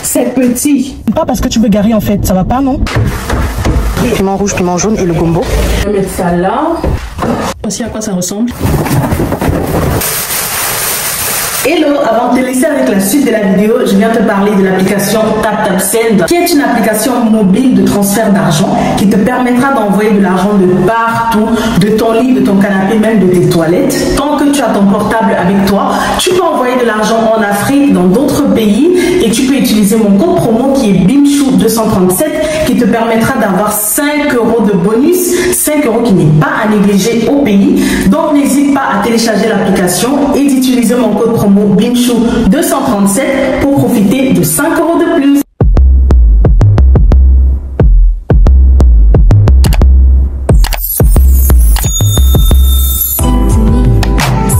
C'est petit. Pas parce que tu veux garer en fait, ça va pas, non? Piment rouge, piment jaune et le gombo. Je vais mettre ça là. Voici à quoi ça ressemble. Hello, avant de te laisser avec la suite de la vidéo, je viens te parler de l'application TapTapSend, qui est une application mobile de transfert d'argent qui te permettra d'envoyer de l'argent de partout, de ton lit, de ton canapé, même de tes toilettes. Tant que tu as ton portable avec toi, tu peux envoyer de l'argent en Afrique, dans d'autres pays, et tu peux utiliser mon code promo qui est BIMCHOU237 qui te permettra d'avoir 5 € de bonus, 5 € qui n'est pas à négliger au pays. Donc n'hésite pas à télécharger l'application et d'utiliser mon code promo BIMCHOU237 pour profiter de 5 € de plus.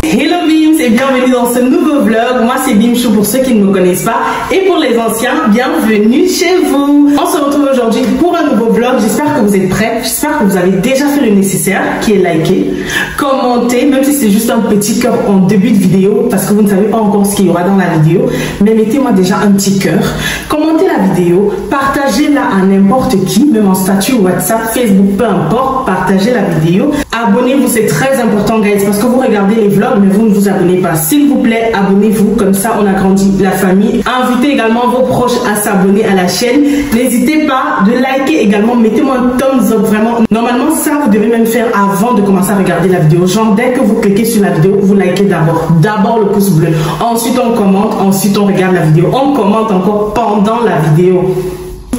Hello Bims et bienvenue dans ce nouveau vlog. Moi c'est Bimchou pour ceux qui ne me connaissent pas et pour les anciens, bienvenue chez vous. On se retrouve aujourd'hui pour un nouveau vlog. J'espère que vous êtes prêts. J'espère que vous avez déjà fait le nécessaire qui est liker, commenter, même si c'est juste un petit cœur en début de vidéo parce que vous ne savez pas encore ce qu'il y aura dans la vidéo, mais mettez-moi déjà un petit cœur. Commentez la vidéo, partagez-la à n'importe qui, même en statut WhatsApp, Facebook, peu importe, partagez la vidéo. Abonnez-vous, c'est très important guys parce que vous regardez les vlogs mais vous ne vous abonnez pas. S'il vous plaît, abonnez-vous, comme ça on agrandit la famille. Invitez également vos proches à s'abonner à la chaîne. N'hésitez pas de liker également, mettez-moi un thumbs up vraiment. Normalement ça vous devez même faire avant de commencer à regarder la vidéo. Genre dès que vous cliquez sur la vidéo, vous likez d'abord le pouce bleu. Ensuite on commente, ensuite on regarde la vidéo. On commente encore pendant la vidéo.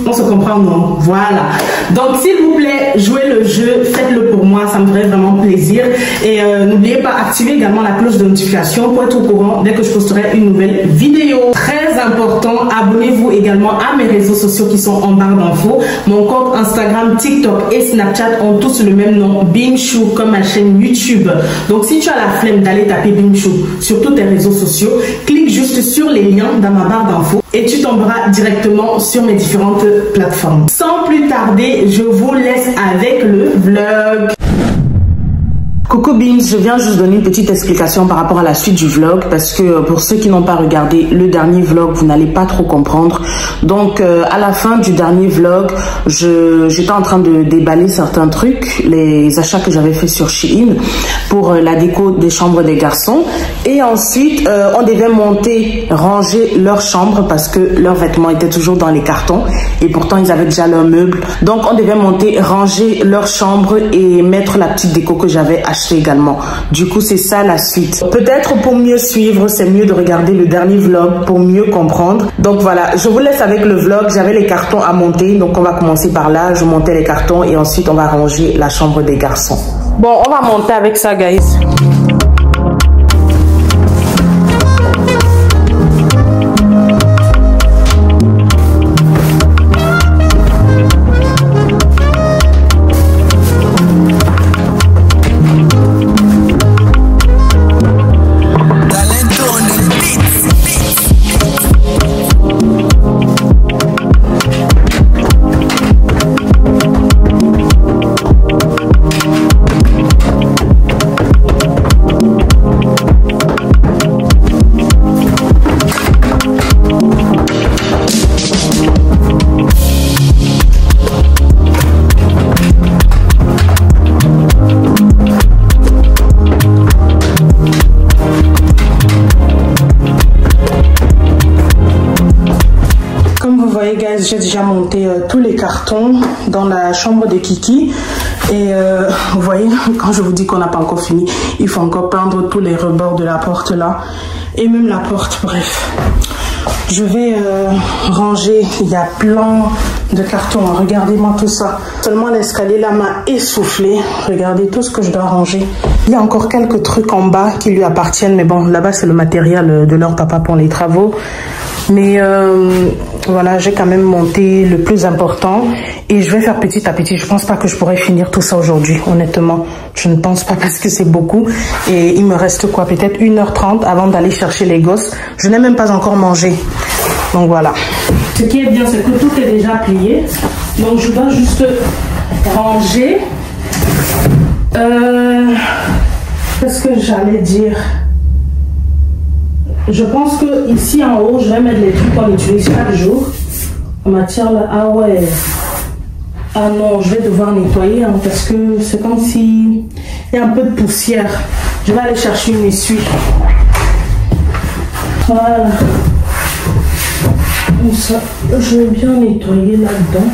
On se comprend, non? Voilà. Donc, s'il vous plaît, jouez le jeu, faites-le pour moi, ça me ferait vraiment plaisir. Et n'oubliez pas, activez également la cloche de notification pour être au courant dès que je posterai une nouvelle vidéo. Très important, abonnez-vous également à mes réseaux sociaux qui sont en barre d'infos. Mon compte Instagram, TikTok et Snapchat ont tous le même nom, Bimchou, comme ma chaîne YouTube. Donc, si tu as la flemme d'aller taper Bimchou sur tous tes réseaux sociaux, clique juste sur les liens dans ma barre d'infos et tu tomberas directement sur mes différentes plateformes. Sans plus tarder, je vous laisse avec le vlog. Coucou Bims, je viens juste donner une petite explication par rapport à la suite du vlog parce que pour ceux qui n'ont pas regardé le dernier vlog, vous n'allez pas trop comprendre. Donc à la fin du dernier vlog, j'étais en train de déballer certains trucs, les achats que j'avais fait sur Shein pour la déco des chambres des garçons. Et ensuite, on devait monter, ranger leur chambre parce que leurs vêtements étaient toujours dans les cartons et pourtant ils avaient déjà leurs meubles. Donc on devait monter, ranger leur chambre et mettre la petite déco que j'avais achetée également. Du coup, c'est ça la suite. Peut-être pour mieux suivre, c'est mieux de regarder le dernier vlog pour mieux comprendre. Donc voilà, je vous laisse avec le vlog. J'avais les cartons à monter, donc on va commencer par là. Je montais les cartons et ensuite on va ranger la chambre des garçons. Bon, on va monter avec ça, guys. J'ai déjà monté tous les cartons dans la chambre de Kiki et vous voyez, quand je vous dis qu'on n'a pas encore fini, il faut encore peindre tous les rebords de la porte là et même la porte. Bref, je vais ranger. Il y a plein de cartons, regardez-moi tout ça. Seulement l'escalier là m'a essoufflé. Regardez tout ce que je dois ranger. Il y a encore quelques trucs en bas qui lui appartiennent, mais bon, là-bas c'est le matériel de leur papa pour les travaux. Mais voilà, j'ai quand même monté le plus important et je vais faire petit à petit. Je pense pas que je pourrais finir tout ça aujourd'hui, honnêtement. Je ne pense pas parce que c'est beaucoup. Et il me reste quoi, peut-être 1h30 avant d'aller chercher les gosses. Je n'ai même pas encore mangé. Donc voilà. Ce qui est bien, c'est que tout est déjà plié. Donc je dois juste ranger. Qu'est-ce que j'allais dire? Je pense que ici en haut, je vais mettre les trucs qu'on utilise chaque jour. En matière là, ah ouais. Ah non, je vais devoir nettoyer hein, parce que c'est comme si il y a un peu de poussière. Je vais aller chercher une essuie. Voilà. Comme ça, je vais bien nettoyer là-dedans.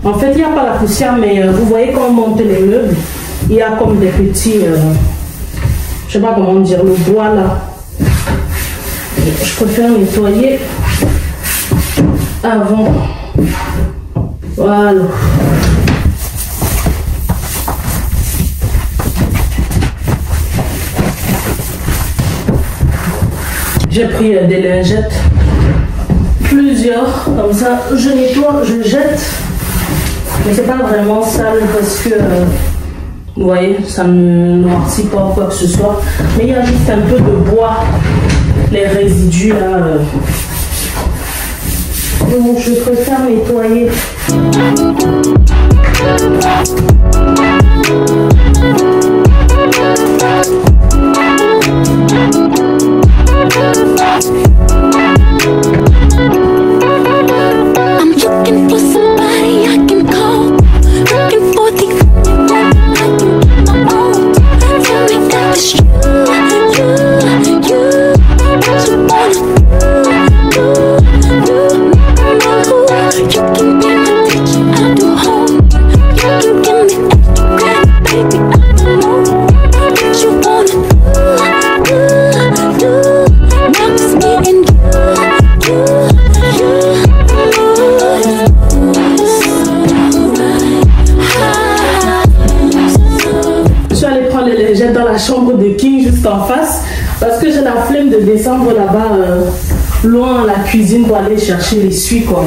En fait, il n'y a pas la poussière, mais vous voyez quand on monte les meubles, il y a comme des petits, je sais pas comment dire, le bois là. Je préfère nettoyer avant. Voilà. J'ai pris des lingettes, plusieurs, comme ça je nettoie, je jette. Mais c'est pas vraiment sale parce que vous voyez, ça ne noircit pas ou quoi que ce soit. Mais il y a juste un peu de bois, les résidus là. Donc je préfère nettoyer. I'm looking for somebody I can call. Looking for the only one I can get my own. Tell me that it's you. What you wanna do. You can be my ticket out the home. You can give me extra credit, baby, I don't know what you wanna do. Now it's me and you. Je suis allée prendre les lingettes dans la chambre de King juste en face parce que j'ai la flemme de descendre là-bas loin à la cuisine pour aller chercher l'essuie quoi.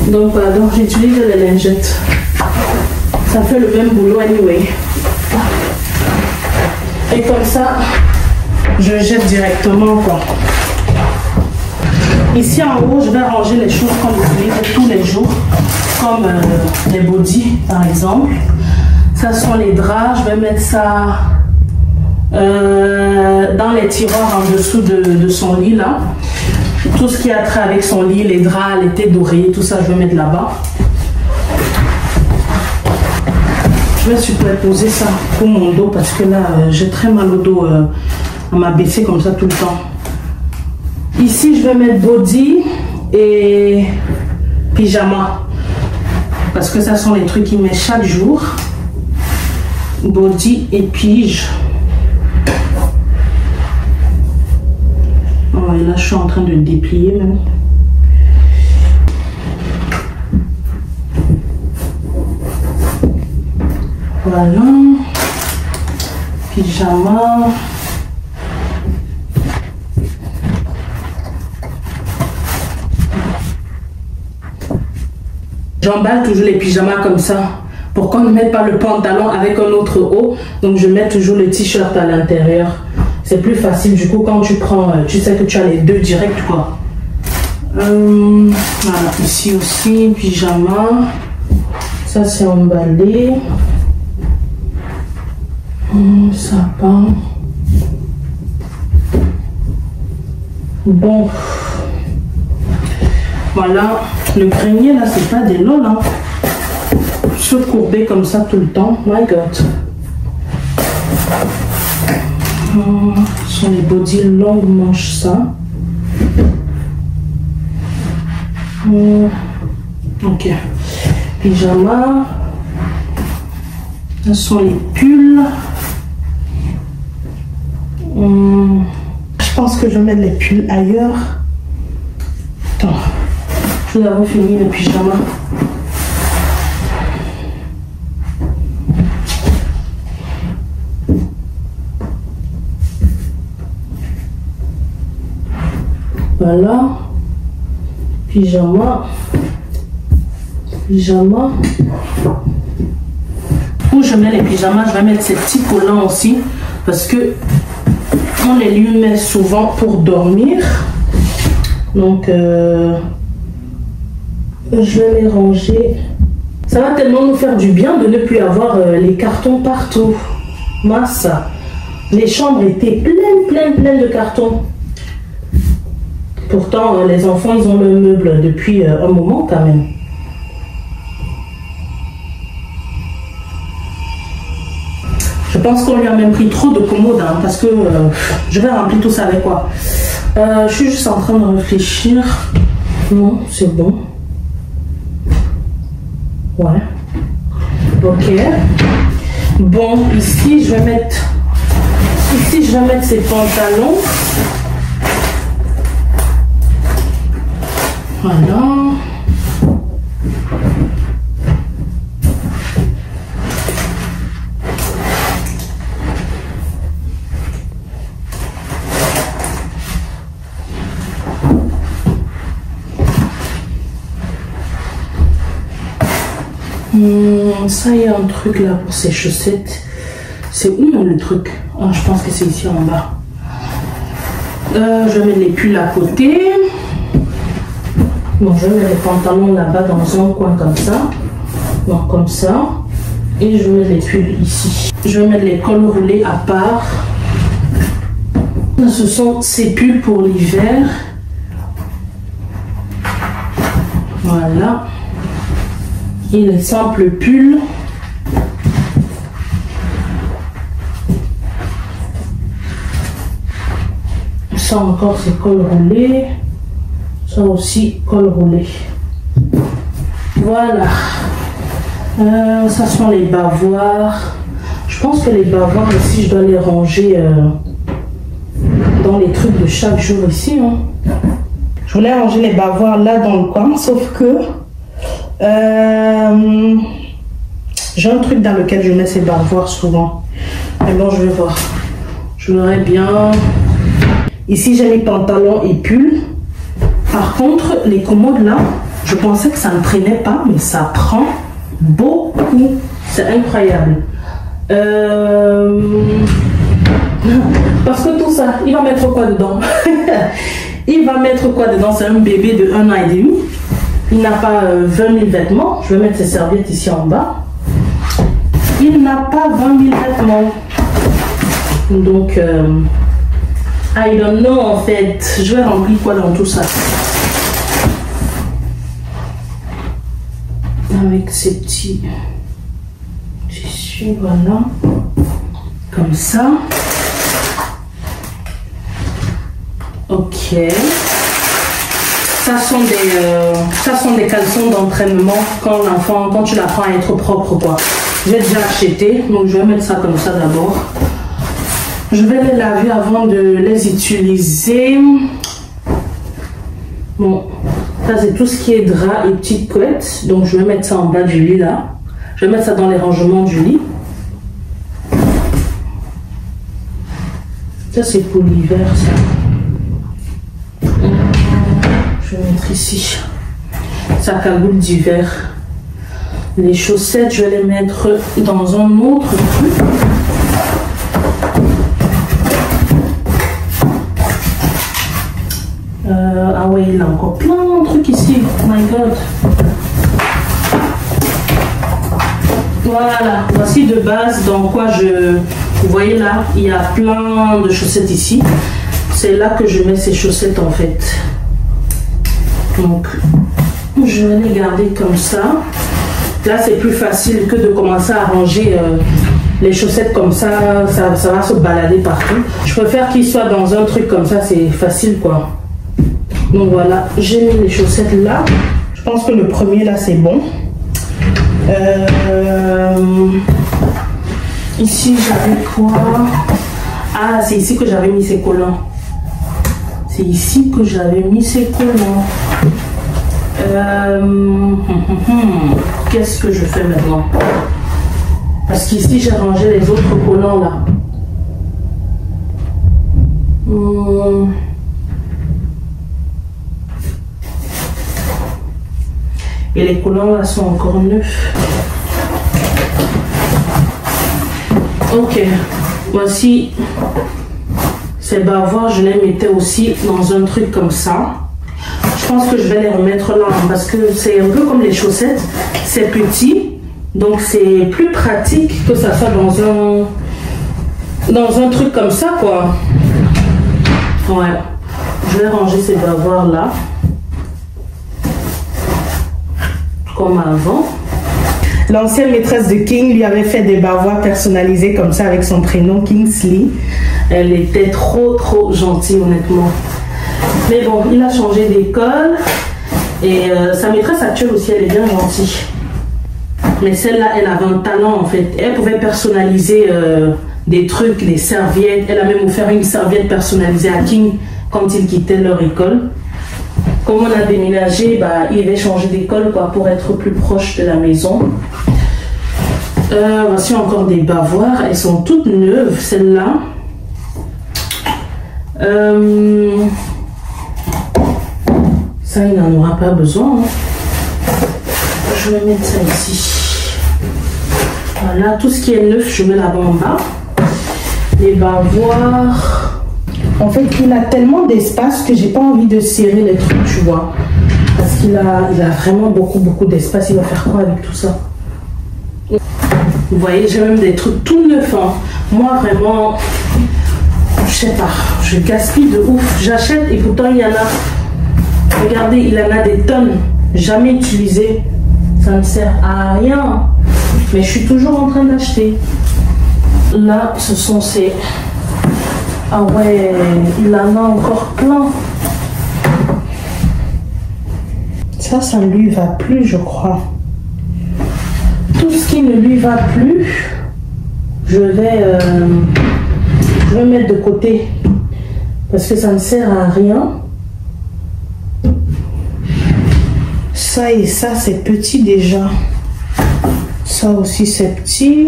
Donc voilà, donc j'utilise les lingettes. Ça fait le même boulot anyway. Et comme ça, je jette directement quoi. Ici en haut, je vais ranger les choses qu'on utilise tous les jours, comme les bodys par exemple. Ça sont les draps, je vais mettre ça dans les tiroirs en dessous de son lit là. Tout ce qui a trait avec son lit, les draps, les têtes d'oreiller, tout ça je vais mettre là-bas. Je vais superposer ça pour mon dos parce que là j'ai très mal au dos à m'abaisser comme ça tout le temps. Ici je vais mettre body et pyjama parce que ça sont les trucs qu'il met chaque jour. Body et pige. Oh, et là je suis en train de déplier même. Voilà. Pyjama. J'emballe toujours les pyjamas comme ça pour qu'on ne mette pas le pantalon avec un autre haut. Donc je mets toujours le t-shirt à l'intérieur. C'est plus facile du coup quand tu prends, tu sais que tu as les deux directs quoi. Voilà, ici aussi, pyjama. Ça c'est emballé. Sapin. Bon. Voilà, le grenier là c'est pas des lol hein. Se courber comme ça tout le temps, my god. Ce sont les body longues manches ça. Ok. Pyjama. Ce sont les pulls. Je pense que je vais mettre les pulls ailleurs. Attends. Nous avons fini le pyjama. Voilà. Pyjama. Pyjama. Où je mets les pyjamas, je vais mettre ces petits collants aussi parce que on les lui met souvent pour dormir. Donc je vais les ranger. Ça va tellement nous faire du bien de ne plus avoir les cartons partout. Massa. Les chambres étaient pleines de cartons. Pourtant, les enfants, ils ont le meuble depuis un moment quand même. Je pense qu'on lui a même pris trop de commodes, hein, parce que je vais remplir tout ça avec quoi? Je suis juste en train de réfléchir. Non, c'est bon. Ouais. Ok. Bon, ici, je vais mettre ses pantalons. Voilà. Ça, il y a un truc là pour ces chaussettes. C'est où le truc? Ah, je pense que c'est ici en bas. Je vais mettre les pulls à côté. Bon, je vais mettre les pantalons là-bas dans un coin comme ça. Donc comme ça. Et je mets les pulls ici. Je vais mettre les cols roulés à part. Ce sont ces pulls pour l'hiver. Voilà. Et les simples pulls. Ça encore c'est col roulé. Ça aussi col roulé. Voilà. Ça sont les bavoirs. Je pense que les bavoirs ici je dois les ranger dans les trucs de chaque jour ici. Hein. Je voulais ranger les bavoirs là dans le coin, sauf que j'ai un truc dans lequel je mets ces bavoirs souvent. Mais bon, je vais voir. Je verrai bien. Ici, j'ai mis pantalons et pulls. Par contre, les commodes là, je pensais que ça ne traînait pas, mais ça prend beaucoup. C'est incroyable. Parce que tout ça, il va mettre quoi dedans? Il va mettre quoi dedans? C'est un bébé de 1 an et demi. Il n'a pas 20 000 vêtements. Je vais mettre ses serviettes ici en bas. Il n'a pas 20 000 vêtements. Donc, I don't know en fait. Je vais remplir quoi dans tout ça? Avec ces petits tissus, voilà. Comme ça. Ok. Ça sont des caleçons d'entraînement quand tu l'apprends à être propre quoi. J'ai déjà acheté, donc je vais mettre ça comme ça d'abord. Je vais les laver avant de les utiliser. Bon, ça c'est tout ce qui est drap et petites couettes. Donc je vais mettre ça en bas du lit là. Je vais mettre ça dans les rangements du lit. Ça c'est pour l'hiver ça. Je vais mettre ici sa cagoule d'hiver. Les chaussettes, je vais les mettre dans un autre truc. Ah ouais, il a encore plein de trucs ici. Oh my god. Voilà, voici de base dans quoi vous voyez là, il y a plein de chaussettes ici. C'est là que je mets ces chaussettes en fait. Donc, je vais les garder comme ça. Là, c'est plus facile que de commencer à ranger les chaussettes comme ça. Ça va se balader partout. Je préfère qu'ils soient dans un truc comme ça. C'est facile, quoi. Donc, voilà. J'ai mis les chaussettes là. Je pense que le premier, là, c'est bon. Ici, j'avais quoi? Ah, c'est ici que j'avais mis ces collants. C'est ici que j'avais mis ces collants. Qu'est-ce que je fais maintenant? Parce qu'ici j'ai rangé les autres collants là. Et les collants là sont encore neufs. Ok, voici ces bavoirs, je les mettais aussi dans un truc comme ça. Je pense que je vais les remettre là parce que c'est un peu comme les chaussettes, c'est petit, donc c'est plus pratique que ça soit dans un truc comme ça quoi. Ouais, Je vais ranger ces bavoirs là. Comme avant. L'ancienne maîtresse de King lui avait fait des bavoirs personnalisés comme ça avec son prénom Kingsley. Elle était trop gentille honnêtement. Mais bon, il a changé d'école et sa maîtresse actuelle aussi, elle est bien gentille. Mais celle-là, elle avait un talent en fait. Elle pouvait personnaliser des trucs, des serviettes. Elle a même offert une serviette personnalisée à King quand il quittait leur école. Comme on a déménagé, bah, il avait changé d'école quoi, pour être plus proche de la maison. Voici encore des bavoirs. Elles sont toutes neuves, celles-là. Ça, il n'en aura pas besoin. Hein. Je vais mettre ça ici. Voilà, tout ce qui est neuf, je mets là-bas en bas. Les bavoirs. En fait, il a tellement d'espace que j'ai pas envie de serrer les trucs, tu vois. Parce qu'il a vraiment beaucoup d'espace. Il va faire quoi avec tout ça? Vous voyez, j'ai même des trucs tout neufs. Hein. Moi, vraiment, je sais pas, je gaspille de ouf. J'achète et pourtant, il y en a. Regardez, il en a des tonnes. Jamais utilisées. Ça ne sert à rien. Mais je suis toujours en train d'acheter. Là, ce sont ces... Ah ouais, il en a encore plein. Ça ne lui va plus, je crois. Tout ce qui ne lui va plus, je vais mettre de côté. Parce que ça ne sert à rien. Ça et ça, c'est petit déjà. Ça aussi, c'est petit.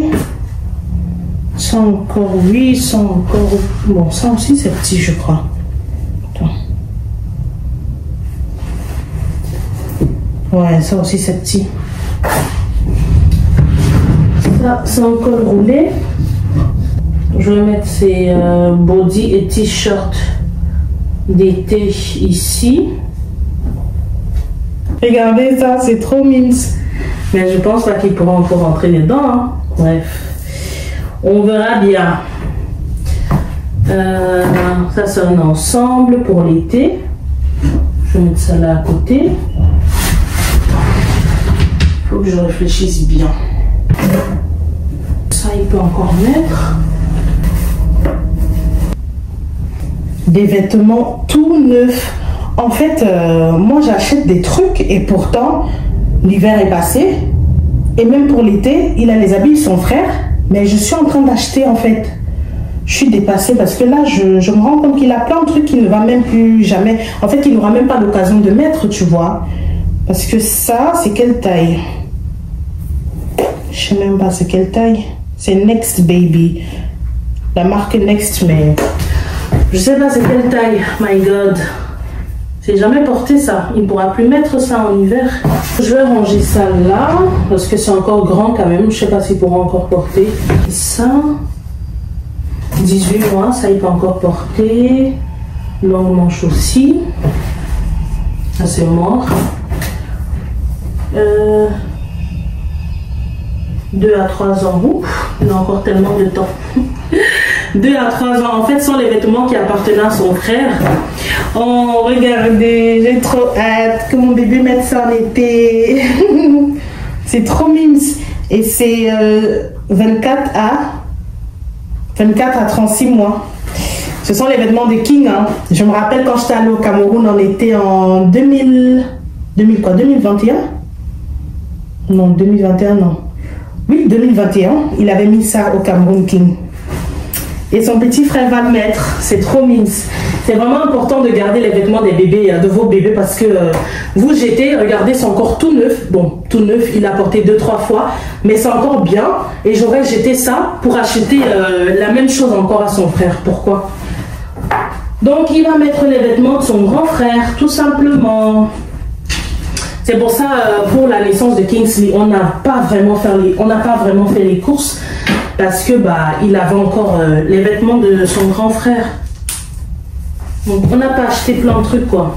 Ça encore, oui, ça encore. Bon, ça aussi, c'est petit, je crois. Attends. Ouais, ça aussi, c'est petit. Ça, c'est encore roulé. Je vais mettre ces body et t-shirts d'été ici. Regardez ça, c'est trop mimes. Mais je pense pas qu'ils pourront encore rentrer dedans. Hein. Bref. On verra bien. Ça, c'est un ensemble pour l'été. Je vais mettre ça là à côté. Il faut que je réfléchisse bien. Ça, il peut encore mettre. Des vêtements tout neufs. En fait, moi, j'achète des trucs et pourtant, l'hiver est passé. Et même pour l'été, il a les habits de son frère. Mais je suis en train d'acheter en fait. Je suis dépassée parce que là, je me rends compte qu'il a plein de trucs qu'il ne va même plus jamais... En fait, il n'aura même pas l'occasion de mettre, tu vois. Parce que ça, c'est quelle taille? Je sais même pas c'est quelle taille. C'est Next Baby. La marque Next, mais... Je sais pas c'est quelle taille. My God. J'ai jamais porté ça. Il ne pourra plus mettre ça en hiver. Je vais ranger ça là. Parce que c'est encore grand quand même. Je sais pas s'il pourra encore porter. Ça. 18 mois. Ça il peut encore porter. Longue manche aussi. Ça c'est mort. 2 à 3 ans. Ouf, il a encore tellement de temps. 2 à 3 ans. En fait, ce sont les vêtements qui appartenaient à son frère. Oh, regardez, j'ai trop hâte que mon bébé mette ça en été. C'est trop mimes. Et c'est 24 à 36 mois. Ce sont les vêtements de King. Hein. Je me rappelle quand j'étais allée au Cameroun, on était en 2021 Non, 2021, non. Oui, 2021. Il avait mis ça au Cameroun, King. Et son petit frère va le mettre. C'est trop mignon. C'est vraiment important de garder les vêtements des bébés, de vos bébés, parce que vous jetez, regardez, c'est encore tout neuf. Bon, tout neuf, il a porté 2-3 fois, mais c'est encore bien. Et j'aurais jeté ça pour acheter la même chose encore à son frère. Pourquoi? Donc, il va mettre les vêtements de son grand frère, tout simplement. C'est pour ça, pour la naissance de Kingsley, on n'a pas vraiment fait les courses. Parce que bah il avait encore les vêtements de son grand frère. Donc on n'a pas acheté plein de trucs quoi.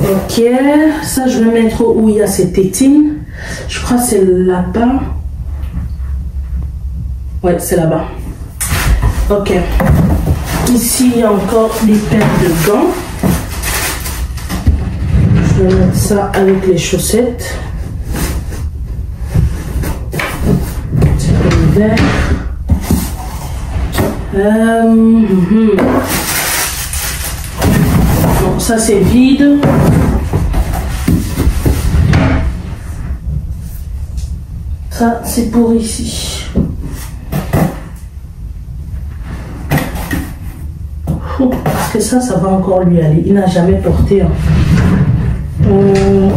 Ok, ça je vais mettre où il y a ces tétines. Je crois que c'est là-bas. Ouais, c'est là-bas. Ok. Ici, il y a encore des paires de gants. Je vais mettre ça avec les chaussettes. C'est pour l'hiver. Bon, ça c'est vide. Ça c'est pour ici. Parce que ça va encore lui aller. Il n'a jamais porté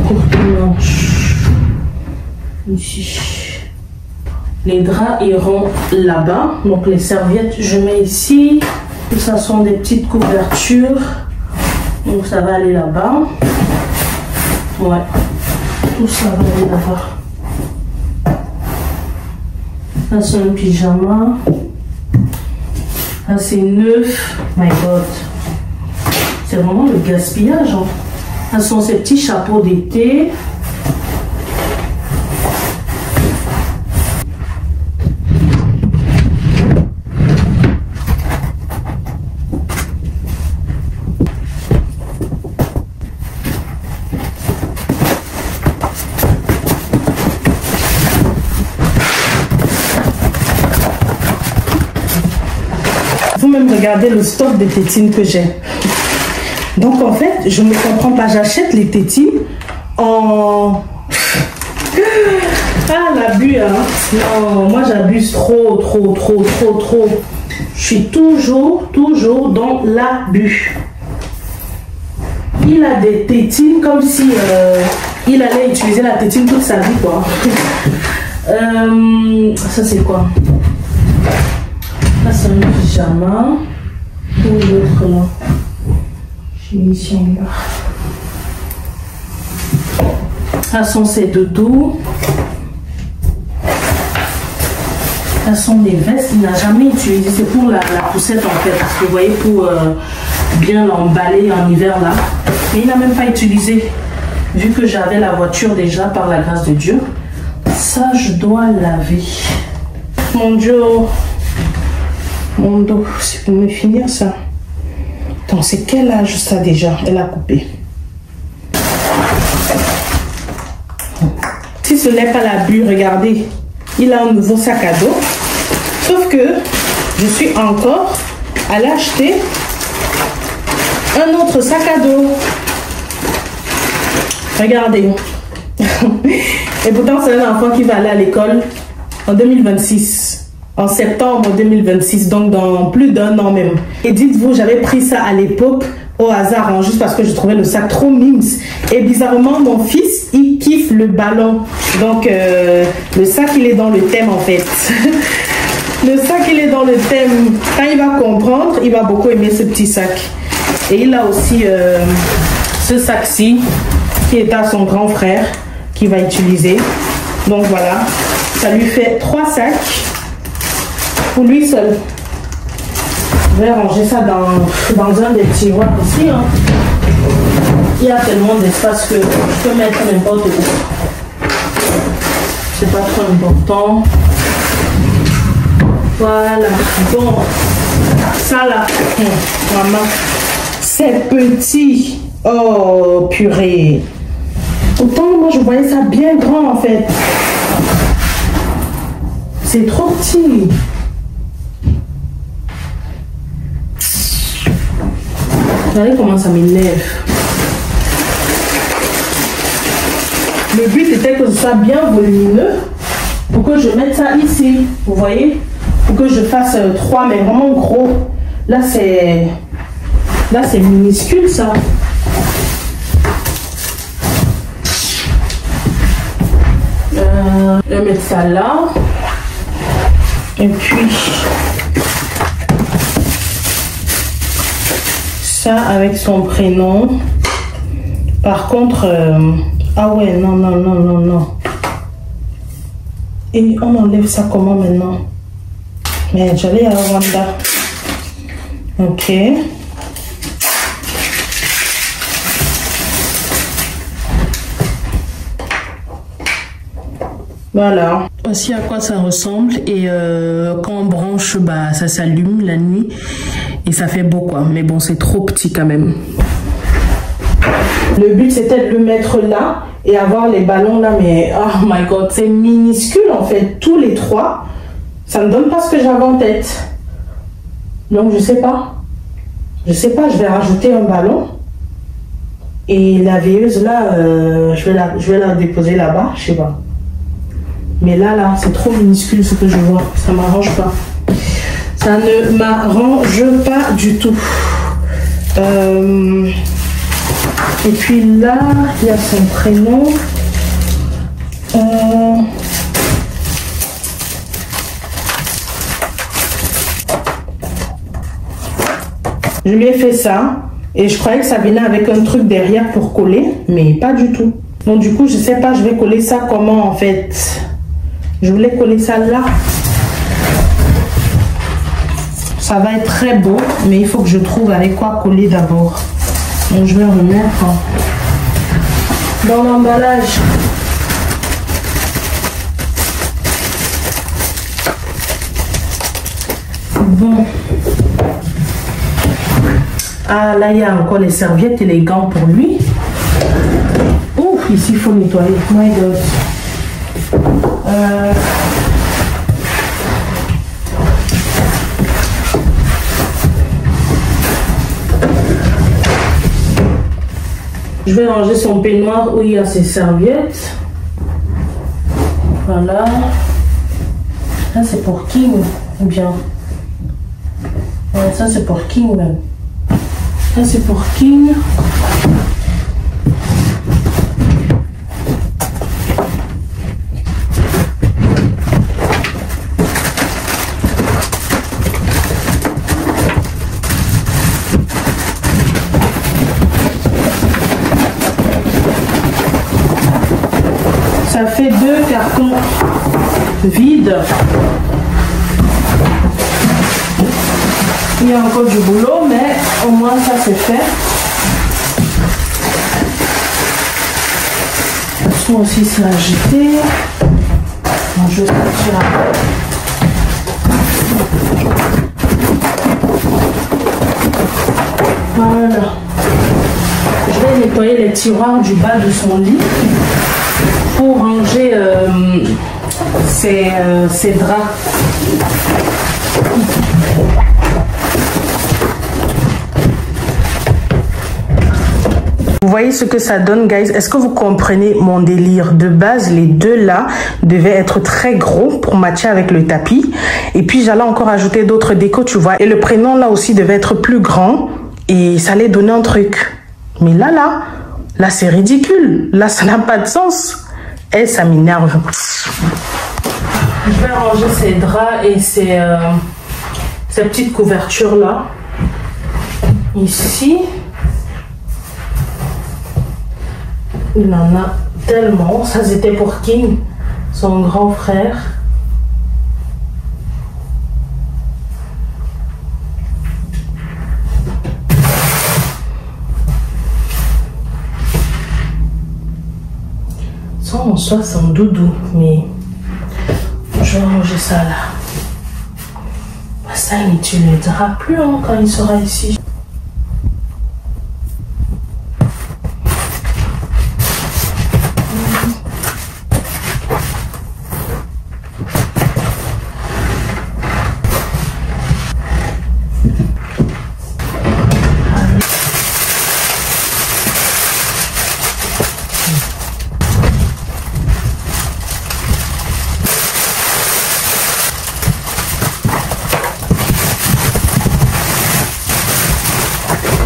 courte manche. Ici. Les draps iront là-bas. Donc les serviettes, je mets ici. Ça sont des petites couvertures. Donc ça va aller là-bas. Ouais. Tout ça va aller là-bas. Ça c'est un pyjama. Ça c'est neuf. My God. C'est vraiment le gaspillage. Hein. Ça sont ces petits chapeaux d'été. Vous-même regardez le stock de tétines que j'ai. Donc en fait, je ne comprends pas. J'achète les tétines en... Ah, l'abus, hein. Non, moi j'abuse trop. Je suis toujours dans l'abus. Il a des tétines comme si il allait utiliser la tétine toute sa vie, quoi. Ça c'est quoi? Ça c'est un pyjama. Où l'autre là? J'ai mis ici en bas. Ça sont ces doudous. Ça sont des vestes. Il n'a jamais utilisé. C'est pour la poussette en fait. Parce que vous voyez, pour bien l'emballer en hiver là. Mais il n'a même pas utilisé. Vu que j'avais la voiture déjà par la grâce de Dieu. Ça, je dois laver. Mon Dieu. Mon dos, c'est pour me finir ça. Attends, c'est quel âge ça déjà? Elle a coupé. Si ce n'est pas l'abus, regardez. Il a un nouveau sac à dos. Sauf que je suis encore allée acheter un autre sac à dos. Regardez. Et pourtant, c'est un enfant qui va aller à l'école en 2026. En septembre 2026, donc dans plus d'un an même. Et dites-vous, j'avais pris ça à l'époque au hasard, hein, juste parce que je trouvais le sac trop mince. Et bizarrement, mon fils, il kiffe le ballon. Donc, le sac, il est dans le thème en fait. Le sac, il est dans le thème. Quand il va comprendre, il va beaucoup aimer ce petit sac. Et il a aussi ce sac-ci, qui est à son grand frère, qu'il va utiliser. Donc voilà, ça lui fait 3 sacs. Pour lui seul. Je vais ranger ça dans un des tiroirs ici. Hein. Il y a tellement d'espace que je peux mettre n'importe où. C'est pas trop important. Voilà. Bon. Ça là. Maman. C'est petit. Oh, purée. Pourtant, moi, je voyais ça bien grand en fait. C'est trop petit. Regardez comment ça m'énerve. Le but était que ce soit bien volumineux pour que je mette ça ici. Vous voyez? Pour que je fasse 3, mais vraiment gros. Là, c'est minuscule ça. Je vais mettre ça là. Et puis ça avec son prénom. Par contre, ah ouais, non. Et on enlève ça comment maintenant? Mais j'allais à Rwanda. Ok. Voilà. Voici à quoi ça ressemble. Et quand on branche, bah, ça s'allume la nuit. Et ça fait beau quoi, mais bon, c'est trop petit quand même. Le but c'était de le mettre là et avoir les ballons là, mais oh my god, c'est minuscule en fait, tous les trois. Ça ne donne pas ce que j'avais en tête. Donc je sais pas. Je sais pas, je vais rajouter un ballon. Et la veilleuse là, je vais la déposer là-bas, je sais pas. Mais là, c'est trop minuscule ce que je vois. Ça m'arrange pas. Ça ne m'arrange pas du tout. Et puis là, il y a son prénom. Je lui ai fait ça. Et je croyais que ça venait avec un truc derrière pour coller. Mais pas du tout. Donc du coup, je sais pas, je vais coller ça comment en fait. Je voulais coller ça là. Ça va être très beau, mais il faut que je trouve avec quoi coller d'abord. Donc je vais remettre dans l'emballage. Bon. Ah là, il y a encore les serviettes et les gants pour lui. Ouf, ici il faut nettoyer. My God. Je vais ranger son peignoir où il y a ses serviettes. Voilà. Ça c'est pour King ou bien. Ouais, ça c'est pour King même. Ça c'est pour King. Ça fait 2 cartons vides. Il y a encore du boulot, mais au moins ça c'est fait. Le son aussi c'est agité. Bon, je vais sortir après. Voilà. Je vais nettoyer les tiroirs du bas de son lit pour ranger ses draps. Vous voyez ce que ça donne, guys? Est-ce que vous comprenez mon délire? De base, les deux là devaient être très gros pour matcher avec le tapis. Et puis, j'allais encore ajouter d'autres décos, tu vois. Et le prénom là aussi devait être plus grand. Et ça allait donner un truc. Mais là, c'est ridicule. Là, ça n'a pas de sens. Et ça m'énerve. Je vais ranger ces draps et ces petites couvertures là. Ici. Il en a tellement. Ça, c'était pour King, son grand frère. Ça, en soi, c'est un doudou, mais je vais ranger ça là. Ça, il n'utilisera plus hein, quand il sera ici.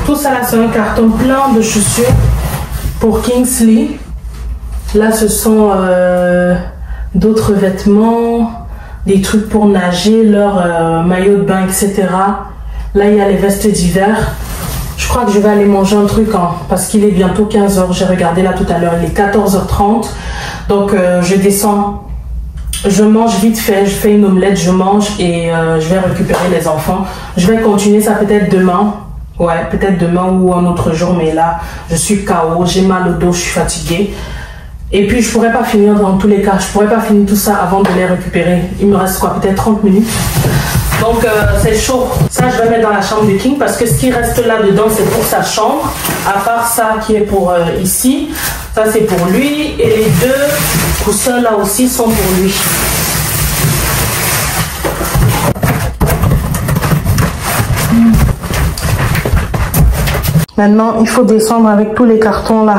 Tout ça là, c'est un carton plein de chaussures pour Kingsley. Là, ce sont d'autres vêtements, des trucs pour nager, leur maillot de bain, etc. Là, il y a les vestes d'hiver. Je crois que je vais aller manger un truc parce qu'il est bientôt 15 h. J'ai regardé là tout à l'heure, il est 14 h 30. Donc, je descends. Je mange vite fait, je fais une omelette, je mange et je vais récupérer les enfants. Je vais continuer ça peut-être demain. Ouais, peut-être demain ou un autre jour, mais là, je suis KO, j'ai mal au dos, je suis fatiguée. Et puis je pourrais pas finir dans tous les cas, je pourrais pas finir tout ça avant de les récupérer. Il me reste quoi, peut-être 30 minutes. Donc c'est chaud. Ça je vais mettre dans la chambre de King parce que ce qui reste là dedans c'est pour sa chambre. À part ça qui est pour ici. Ça c'est pour lui. Et les deux coussins là aussi sont pour lui. Maintenant il faut descendre avec tous les cartons là.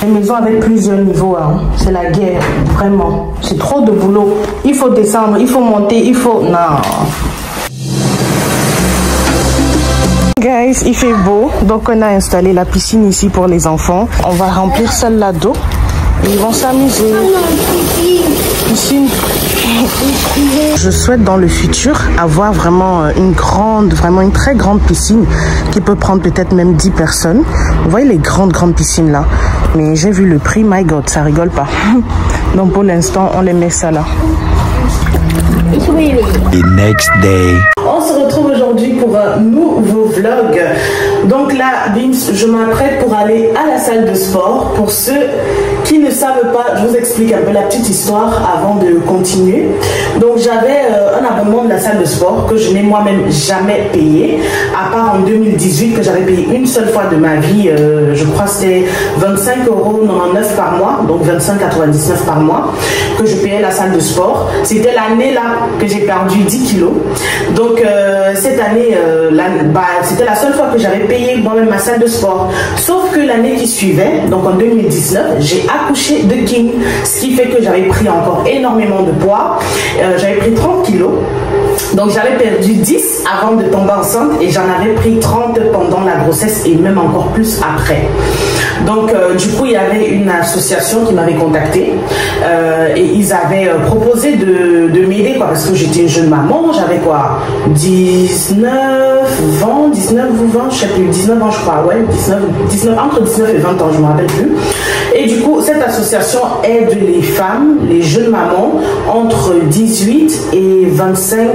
Une maison avec plusieurs niveaux, hein. C'est la guerre, vraiment. C'est trop de boulot. Il faut descendre, il faut monter, il faut... Non. Guys, il fait beau. Donc on a installé la piscine ici pour les enfants. On va remplir celle-là d'eau. Ils vont s'amuser. Piscine. Je souhaite dans le futur avoir vraiment une très grande piscine qui peut prendre peut-être même 10 personnes. Vous voyez les grandes piscines là. Mais j'ai vu le prix, my god, ça rigole pas. Donc pour l'instant, on les met ça là. The next day. On se retrouve aujourd'hui pour un nouveau vlog. Donc là, Bims, je m'apprête pour aller à la salle de sport. Pour ceux qui ne savent pas, je vous explique un peu la petite histoire avant de continuer. Donc j'avais un abonnement de la salle de sport que je n'ai moi-même jamais payé, à part en 2018 que j'avais payé une seule fois de ma vie. Je crois que c'était 25,99 € par mois, donc 25,99 € par mois que je payais la salle de sport. C'était l'année là que j'ai perdu 10 kilos. Donc cette année, c'était la seule fois que j'avais payé moi-même ma salle de sport. Sauf que l'année qui suivait, donc en 2019, j'ai accouché de King, ce qui fait que j'avais pris encore énormément de poids. J'avais pris 30 kilos. Donc j'avais perdu 10 avant de tomber enceinte et j'en avais pris 30 pendant la grossesse et même encore plus après. Donc du coup il y avait une association qui m'avait contacté et ils avaient proposé de m'aider parce que j'étais une jeune maman, j'avais quoi 19 ou 20, je sais plus, 19 ans je crois, ouais, 19, entre 19 et 20 ans, je ne me rappelle plus. Et du coup cette association aide les femmes, les jeunes mamans entre 18 et 25,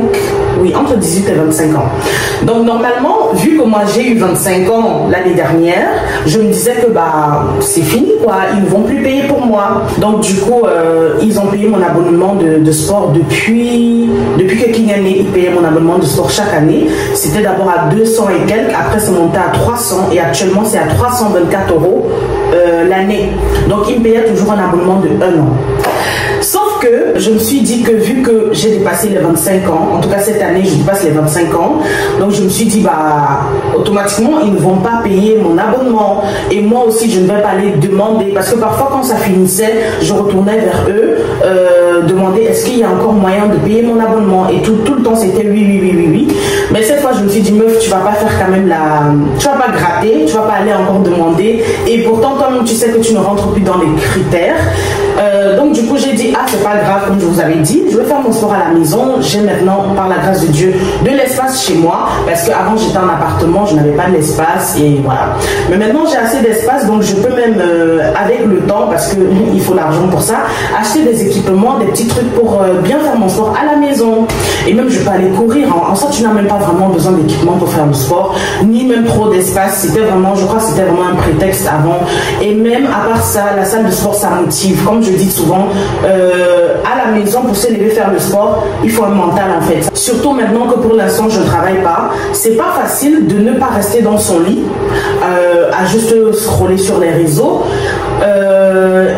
oui, entre 18 et 25 ans. Donc normalement, vu que moi j'ai eu 25 ans l'année dernière, je me disais que c'est fini quoi, ils ne vont plus payer pour moi. Donc du coup, ils ont payé mon abonnement de sport depuis que King est né, ils payaient mon abonnement de sport chaque année. C'était d'abord à 200 et quelques, après c'est monté à 300 et actuellement c'est à 324 € l'année. Donc ils me payaient toujours un abonnement de 1 an. Sauf que je me suis dit que vu que j'ai dépassé les 25 ans, en tout cas cette année je dépasse les 25 ans, donc je me suis dit automatiquement ils ne vont pas payer mon abonnement et moi aussi je ne vais pas les demander parce que parfois quand ça finissait je retournais vers eux demander est-ce qu'il y a encore moyen de payer mon abonnement et tout le temps c'était oui. Mais cette fois je me suis dit meuf, tu vas pas faire quand même tu vas pas gratter, tu vas pas aller encore demander et pourtant toi-même tu sais que tu ne rentres plus dans les critères. Donc du coup j'ai dit c'est pas grave, comme je vous avais dit, je vais faire mon sport à la maison. J'ai maintenant par la grâce de Dieu de l'espace chez moi parce qu'avant j'étais en appartement, je n'avais pas d'espace et voilà. Mais maintenant j'ai assez d'espace donc je peux même avec le temps, parce que il faut l'argent pour ça, acheter des équipements, des petits trucs pour bien faire mon sport à la maison. Et même je peux aller courir, en ça tu n'as même pas vraiment besoin d'équipement pour faire le sport, ni même trop d'espace. C'était vraiment, je crois que c'était vraiment un prétexte avant. Et même à part ça, la salle de sport ça motive, comme je dis souvent, à la maison pour se lever faire le sport, il faut un mental en fait. Surtout maintenant que pour l'instant je ne travaille pas, c'est pas facile de ne pas rester dans son lit à juste scroller sur les réseaux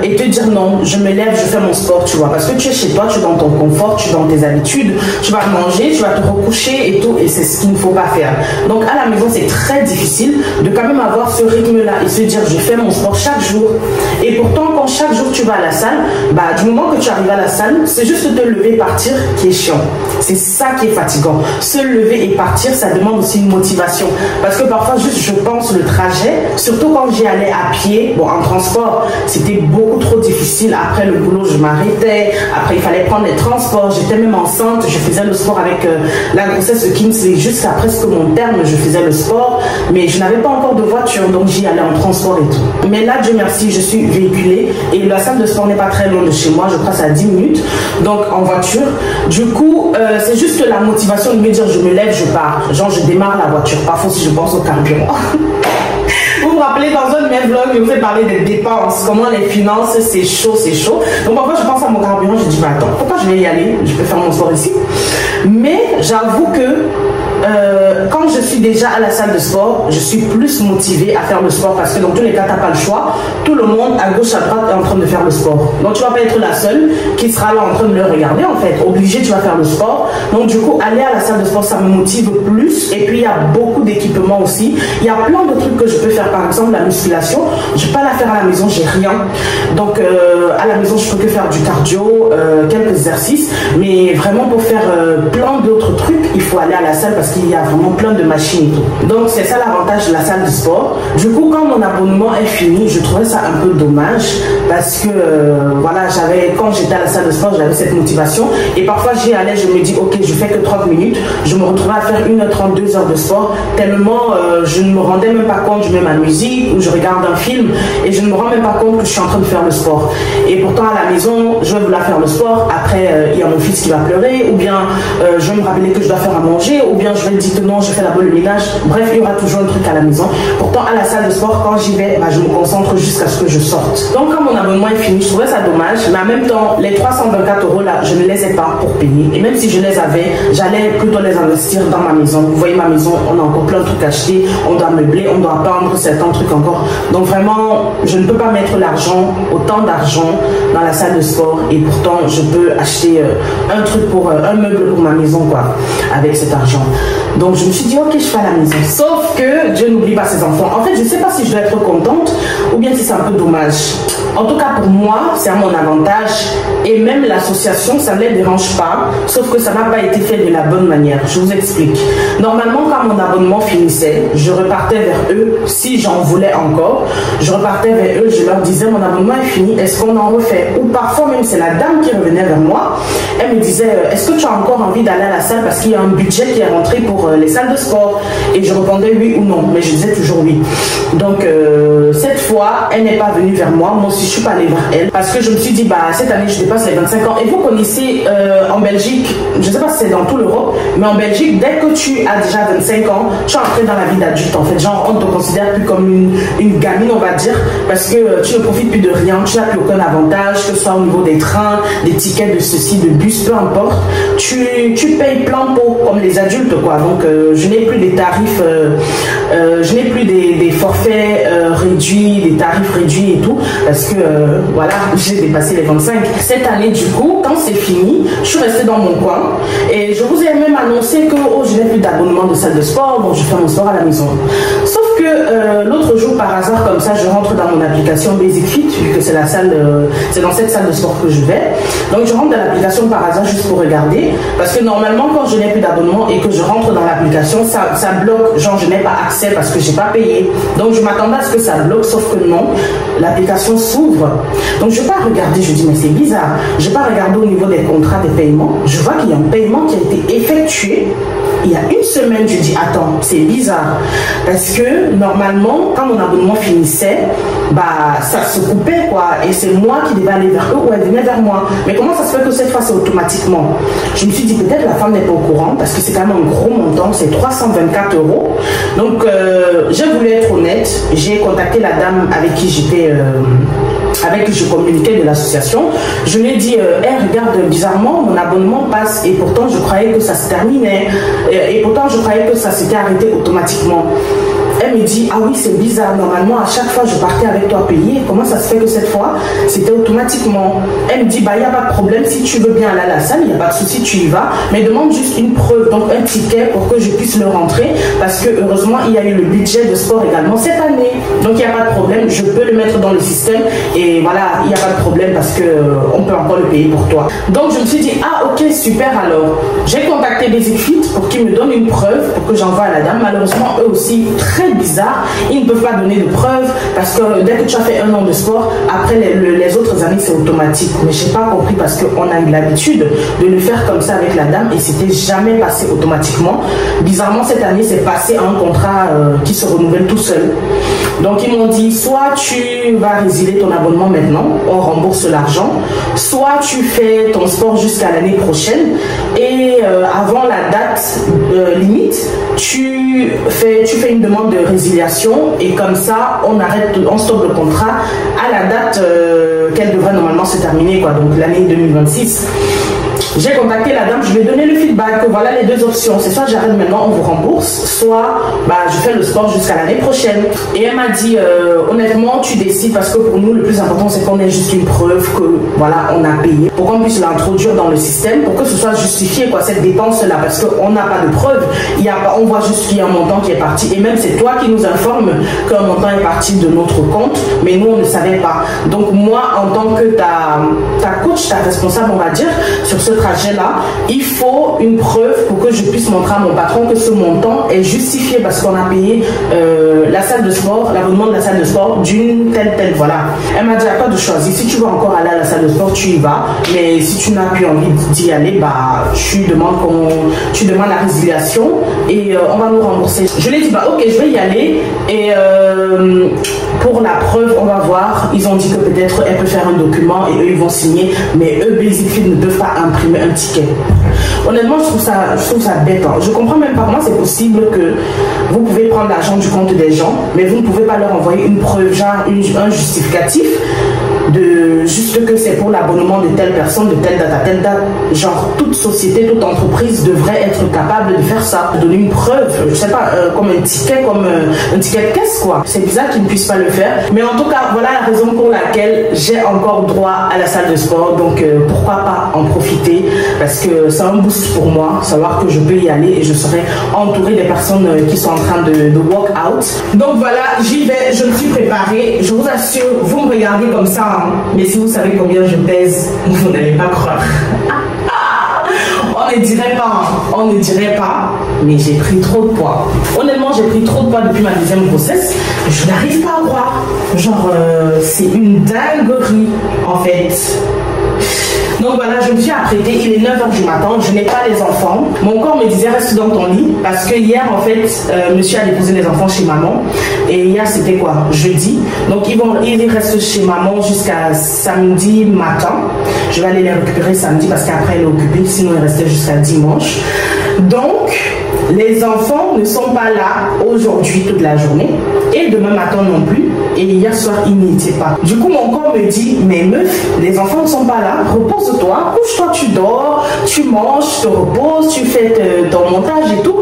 et te dire non, je me lève, je fais mon sport, tu vois, parce que tu es chez toi, tu es dans ton confort, tu es dans tes habitudes, tu vas manger, tu vas te recoucher et tout, et c'est ce qu'il ne faut pas faire. Donc à la maison c'est très difficile de quand même avoir ce rythme là et se dire je fais mon sport chaque jour. Et pourtant quand chaque jour tu vas à la salle, du moment que tu arrives à la salle, c'est juste te lever et partir qui est chiant. C'est ça qui est fatigant. Se lever et partir, ça demande aussi une motivation. Parce que parfois, juste je pense le trajet, surtout quand j'y allais à pied, en transport, c'était beaucoup trop difficile. Après le boulot, je m'arrêtais. Après, il fallait prendre les transports. J'étais même enceinte. Je faisais le sport avec la grossesse de Kingsley. Jusqu'à presque mon terme, je faisais le sport. Mais je n'avais pas encore de voiture, donc j'y allais en transport et tout. Mais là, Dieu merci, je suis véhiculée. Et la salle de sport n'est pas très loin de chez moi. Je crois que c'est à 10 minutes. Donc, en voiture. Du coup, c'est juste la motivation de me dire je me lève, je pars. Genre, je démarre la voiture. Parfois, si je pense au carburant. Vous vous rappelez, dans un de mes vlogs, je vous ai parlé des dépenses, comment les finances, c'est chaud, c'est chaud. Donc parfois, je pense à mon carburant, je dis, bah attends, pourquoi je vais y aller? Je peux faire mon sport ici. Mais j'avoue que quand je suis déjà à la salle de sport, je suis plus motivée à faire le sport parce que dans tous les cas, tu n'as pas le choix. Tout le monde à gauche, à droite est en train de faire le sport. Donc tu ne vas pas être la seule qui sera là en train de le regarder en fait. Obligé, tu vas faire le sport. Donc du coup, aller à la salle de sport, ça me motive plus. Et puis il y a beaucoup d'équipements aussi. Il y a plein de trucs que je peux faire. Par exemple, la musculation, je ne peux pas la faire à la maison, j'ai rien. Donc à la maison, je peux que faire du cardio, quelques exercices. Mais vraiment pour faire plein d'autres trucs, il faut aller à la salle parce qu'il y a vraiment plein de machines et tout. Donc c'est ça l'avantage de la salle de sport. Du coup, quand mon abonnement est fini, je trouvais ça un peu dommage parce que voilà, quand j'étais à la salle de sport, j'avais cette motivation et parfois j'y allais, je me dis ok, je fais que 30 minutes, je me retrouvais à faire 1h30, 2 heures de sport tellement je ne me rendais même pas compte, je mets ma musique ou je regarde un film et je ne me rends même pas compte que je suis en train de faire le sport. Et pourtant à la maison, je vais vouloir faire le sport, après il y a mon fils qui va pleurer ou bien je vais me rappeler que je dois faire à manger ou bien je vais dire que non, je fais d'abord le ménage. Bref, il y aura toujours un truc à la maison. Pourtant, à la salle de sport, quand j'y vais, je me concentre jusqu'à ce que je sorte. Donc, quand mon abonnement est fini, je trouvais ça dommage. Mais en même temps, les 324 € là, je ne les ai pas pour payer. Et même si je les avais, j'allais plutôt les investir dans ma maison. Vous voyez, ma maison, on a encore plein de trucs à acheter. On doit meubler, on doit peindre certains trucs encore. Donc, vraiment, je ne peux pas mettre l'argent, autant d'argent dans la salle de sport. Et pourtant, je peux acheter un truc pour un meuble pour ma maison, quoi, avec cet argent. Donc je me suis dit ok, je fais à la maison. Sauf que Dieu n'oublie pas ses enfants. En fait, je ne sais pas si je dois être contente ou bien si c'est un peu dommage. En tout cas pour moi, c'est à mon avantage. Et même l'association, ça ne les dérange pas. Sauf que ça n'a pas été fait de la bonne manière. Je vous explique. Normalement, quand mon abonnement finissait, je repartais vers eux. Si j'en voulais encore, je repartais vers eux. Je leur disais mon abonnement est fini. Est-ce qu'on en refait? Ou parfois même c'est la dame qui revenait vers moi. Elle me disait est-ce que tu as encore envie d'aller à la salle parce qu'il y a un budget qui est rentré pour les salles de sport? Et je répondais oui ou non, mais je disais toujours oui. Donc cette fois, elle n'est pas venue vers moi. Moi aussi, je suis pas allée vers elle parce que je me suis dit cette année je dépasse les 25 ans. Et vous connaissez en Belgique, je ne sais pas si c'est dans toute l'Europe, mais en Belgique, dès que tu as déjà 25 ans, tu es entré dans la vie d'adulte en fait. Genre, on ne te considère plus comme une gamine, on va dire, parce que tu ne profites plus de rien, tu n'as plus aucun avantage, que ce soit au niveau des trains, des tickets de ceci, de bus, peu importe. Tu payes plein pot comme les adultes, quoi. Donc, je n'ai plus des tarifs, je n'ai plus des forfaits réduits, des tarifs réduits et tout, parce que voilà, j'ai dépassé les 25. Cette année, du coup, quand c'est fini, je suis restée dans mon coin et je vous ai même annoncé que je n'ai plus d'abonnement de salle de sport, donc je fais mon sport à la maison. Sauf que l'autre jour, par hasard, comme ça, je rentre dans mon application Basic Fit, vu que c'est la salle, c'est dans cette salle de sport que je vais. Donc je rentre dans l'application par hasard juste pour regarder, parce que normalement, quand je n'ai plus d'abonnement et que je rentre dans l'application, ça bloque, genre je n'ai pas accès parce que j'ai pas payé. Donc je m'attendais à ce que ça bloque, sauf que non, l'application s'ouvre. Donc je vais pas regarder, je dis mais c'est bizarre. Je vais pas regarder au niveau des contrats, des paiements. Je vois qu'il y a un paiement qui a été effectué il y a une semaine. Je dis attends, c'est bizarre parce que normalement quand mon abonnement finissait, ça se coupait quoi, et c'est moi qui devais aller vers eux ou elle venait vers moi. Mais comment ça se fait que cette fois c'est automatiquement? Je me suis dit peut-être la femme n'est pas au courant parce que c'est quand même un gros montant, c'est 324 €. Donc j'ai voulu être honnête, j'ai contacté la dame avec qui j'étais avec qui je communiquais de l'association. Je lui ai dit regarde, bizarrement mon abonnement passe et pourtant je croyais que ça se terminait et pourtant je croyais que ça s'était arrêté automatiquement. Elle me dit ah oui, c'est bizarre, normalement à chaque fois je partais avec toi payer, comment ça se fait que cette fois c'était automatiquement? Elle me dit il n'y a pas de problème, si tu veux bien aller à la salle, il n'y a pas de souci, tu y vas, mais demande juste une preuve, donc un ticket pour que je puisse le rentrer, parce que heureusement il y a eu le budget de sport également cette année, donc il n'y a pas de problème, je peux le mettre dans le système et voilà, il n'y a pas de problème parce que on peut encore le payer pour toi. Donc je me suis dit ah ok, super. Alors j'ai contacté Basic Fit pour qu'ils me donnent une preuve pour que j'envoie à la dame. Malheureusement eux aussi très bizarre, ils ne peuvent pas donner de preuves parce que dès que tu as fait 1 an de sport, après les autres années c'est automatique. Mais je n'ai pas compris parce qu'on a eu l'habitude de le faire comme ça avec la dame et c'était jamais passé automatiquement. Bizarrement cette année c'est passé à un contrat qui se renouvelle tout seul. Donc ils m'ont dit soit tu vas résilier ton abonnement maintenant, on rembourse l'argent, soit tu fais ton sport jusqu'à l'année prochaine et avant la date limite, tu fais une demande de résiliation et comme ça on arrête, on stoppe le contrat à la date qu'elle devrait normalement se terminer, quoi, donc l'année 2026. J'ai contacté la dame, je lui ai donné le feedback, que voilà les deux options, c'est soit j'arrête maintenant, on vous rembourse, soit je fais le sport jusqu'à l'année prochaine. Et elle m'a dit, honnêtement tu décides, parce que pour nous le plus important c'est qu'on ait juste une preuve que voilà on a payé, pour qu'on puisse l'introduire dans le système, pour que ce soit justifié, quoi, cette dépense là, parce qu'on n'a pas de preuve, on voit juste qu'il y a un montant qui est parti, et même c'est toi qui nous informe qu'un montant est parti de notre compte, mais nous on ne savait pas. Donc moi en tant que ta coach, ta responsable on va dire, sur ce trajet-là, il faut une preuve pour que je puisse montrer à mon patron que ce montant est justifié parce qu'on a payé la salle de sport, l'abonnement de la salle de sport d'une telle, voilà. Elle m'a dit, à toi de choisir. Si tu veux encore aller à la salle de sport, tu y vas. Mais si tu n'as plus envie d'y aller, tu demandes la résiliation et on va nous rembourser. Je lui ai dit, ok, je vais y aller et pour la preuve, on va voir. Ils ont dit que peut-être elle peut faire un document et eux, ils vont signer, mais eux, Basicfit ne peuvent pas imprimer un ticket. Honnêtement, je trouve ça bête. Hein. Je comprends même pas comment c'est possible que vous pouvez prendre l'argent du compte des gens, mais vous ne pouvez pas leur envoyer une preuve, genre un justificatif de juste que c'est pour l'abonnement de telle personne, de telle date à telle date. Genre, toute société, toute entreprise devrait être capable de faire ça, de donner une preuve, je sais pas, comme un ticket de caisse, quoi. C'est bizarre qu'ils ne puissent pas le faire. Mais en tout cas, voilà la raison pour laquelle j'ai encore droit à la salle de sport. Donc, pourquoi pas en profiter, parce que c'est un boost pour moi, savoir que je peux y aller et je serai entourée des personnes qui sont en train de walk out. Donc voilà, j'y vais, je me suis préparée. Je vous assure, vous me regardez comme ça, hein, mais si vous savez combien je pèse, vous n'allez pas croire. On ne dirait pas, mais j'ai pris trop de poids. Honnêtement, j'ai pris trop de poids depuis ma deuxième grossesse. Je n'arrive pas à croire. Genre, c'est une dinguerie, en fait. Donc voilà, je me suis apprêtée, il est 9h du matin, je n'ai pas les enfants. Mon corps me disait reste dans ton lit parce que hier en fait, monsieur a déposé les enfants chez maman. Et hier c'était quoi? Jeudi. Donc ils restent chez maman jusqu'à samedi matin. Je vais aller les récupérer samedi parce qu'après elle est occupée, sinon il restait jusqu'à dimanche. Donc les enfants ne sont pas là aujourd'hui toute la journée et demain matin non plus. Et hier soir, il n'y était pas. Du coup, mon corps me dit, mais meuf, les enfants ne sont pas là, repose-toi, couche-toi, tu dors, tu manges, tu te reposes, tu fais ton montage et tout.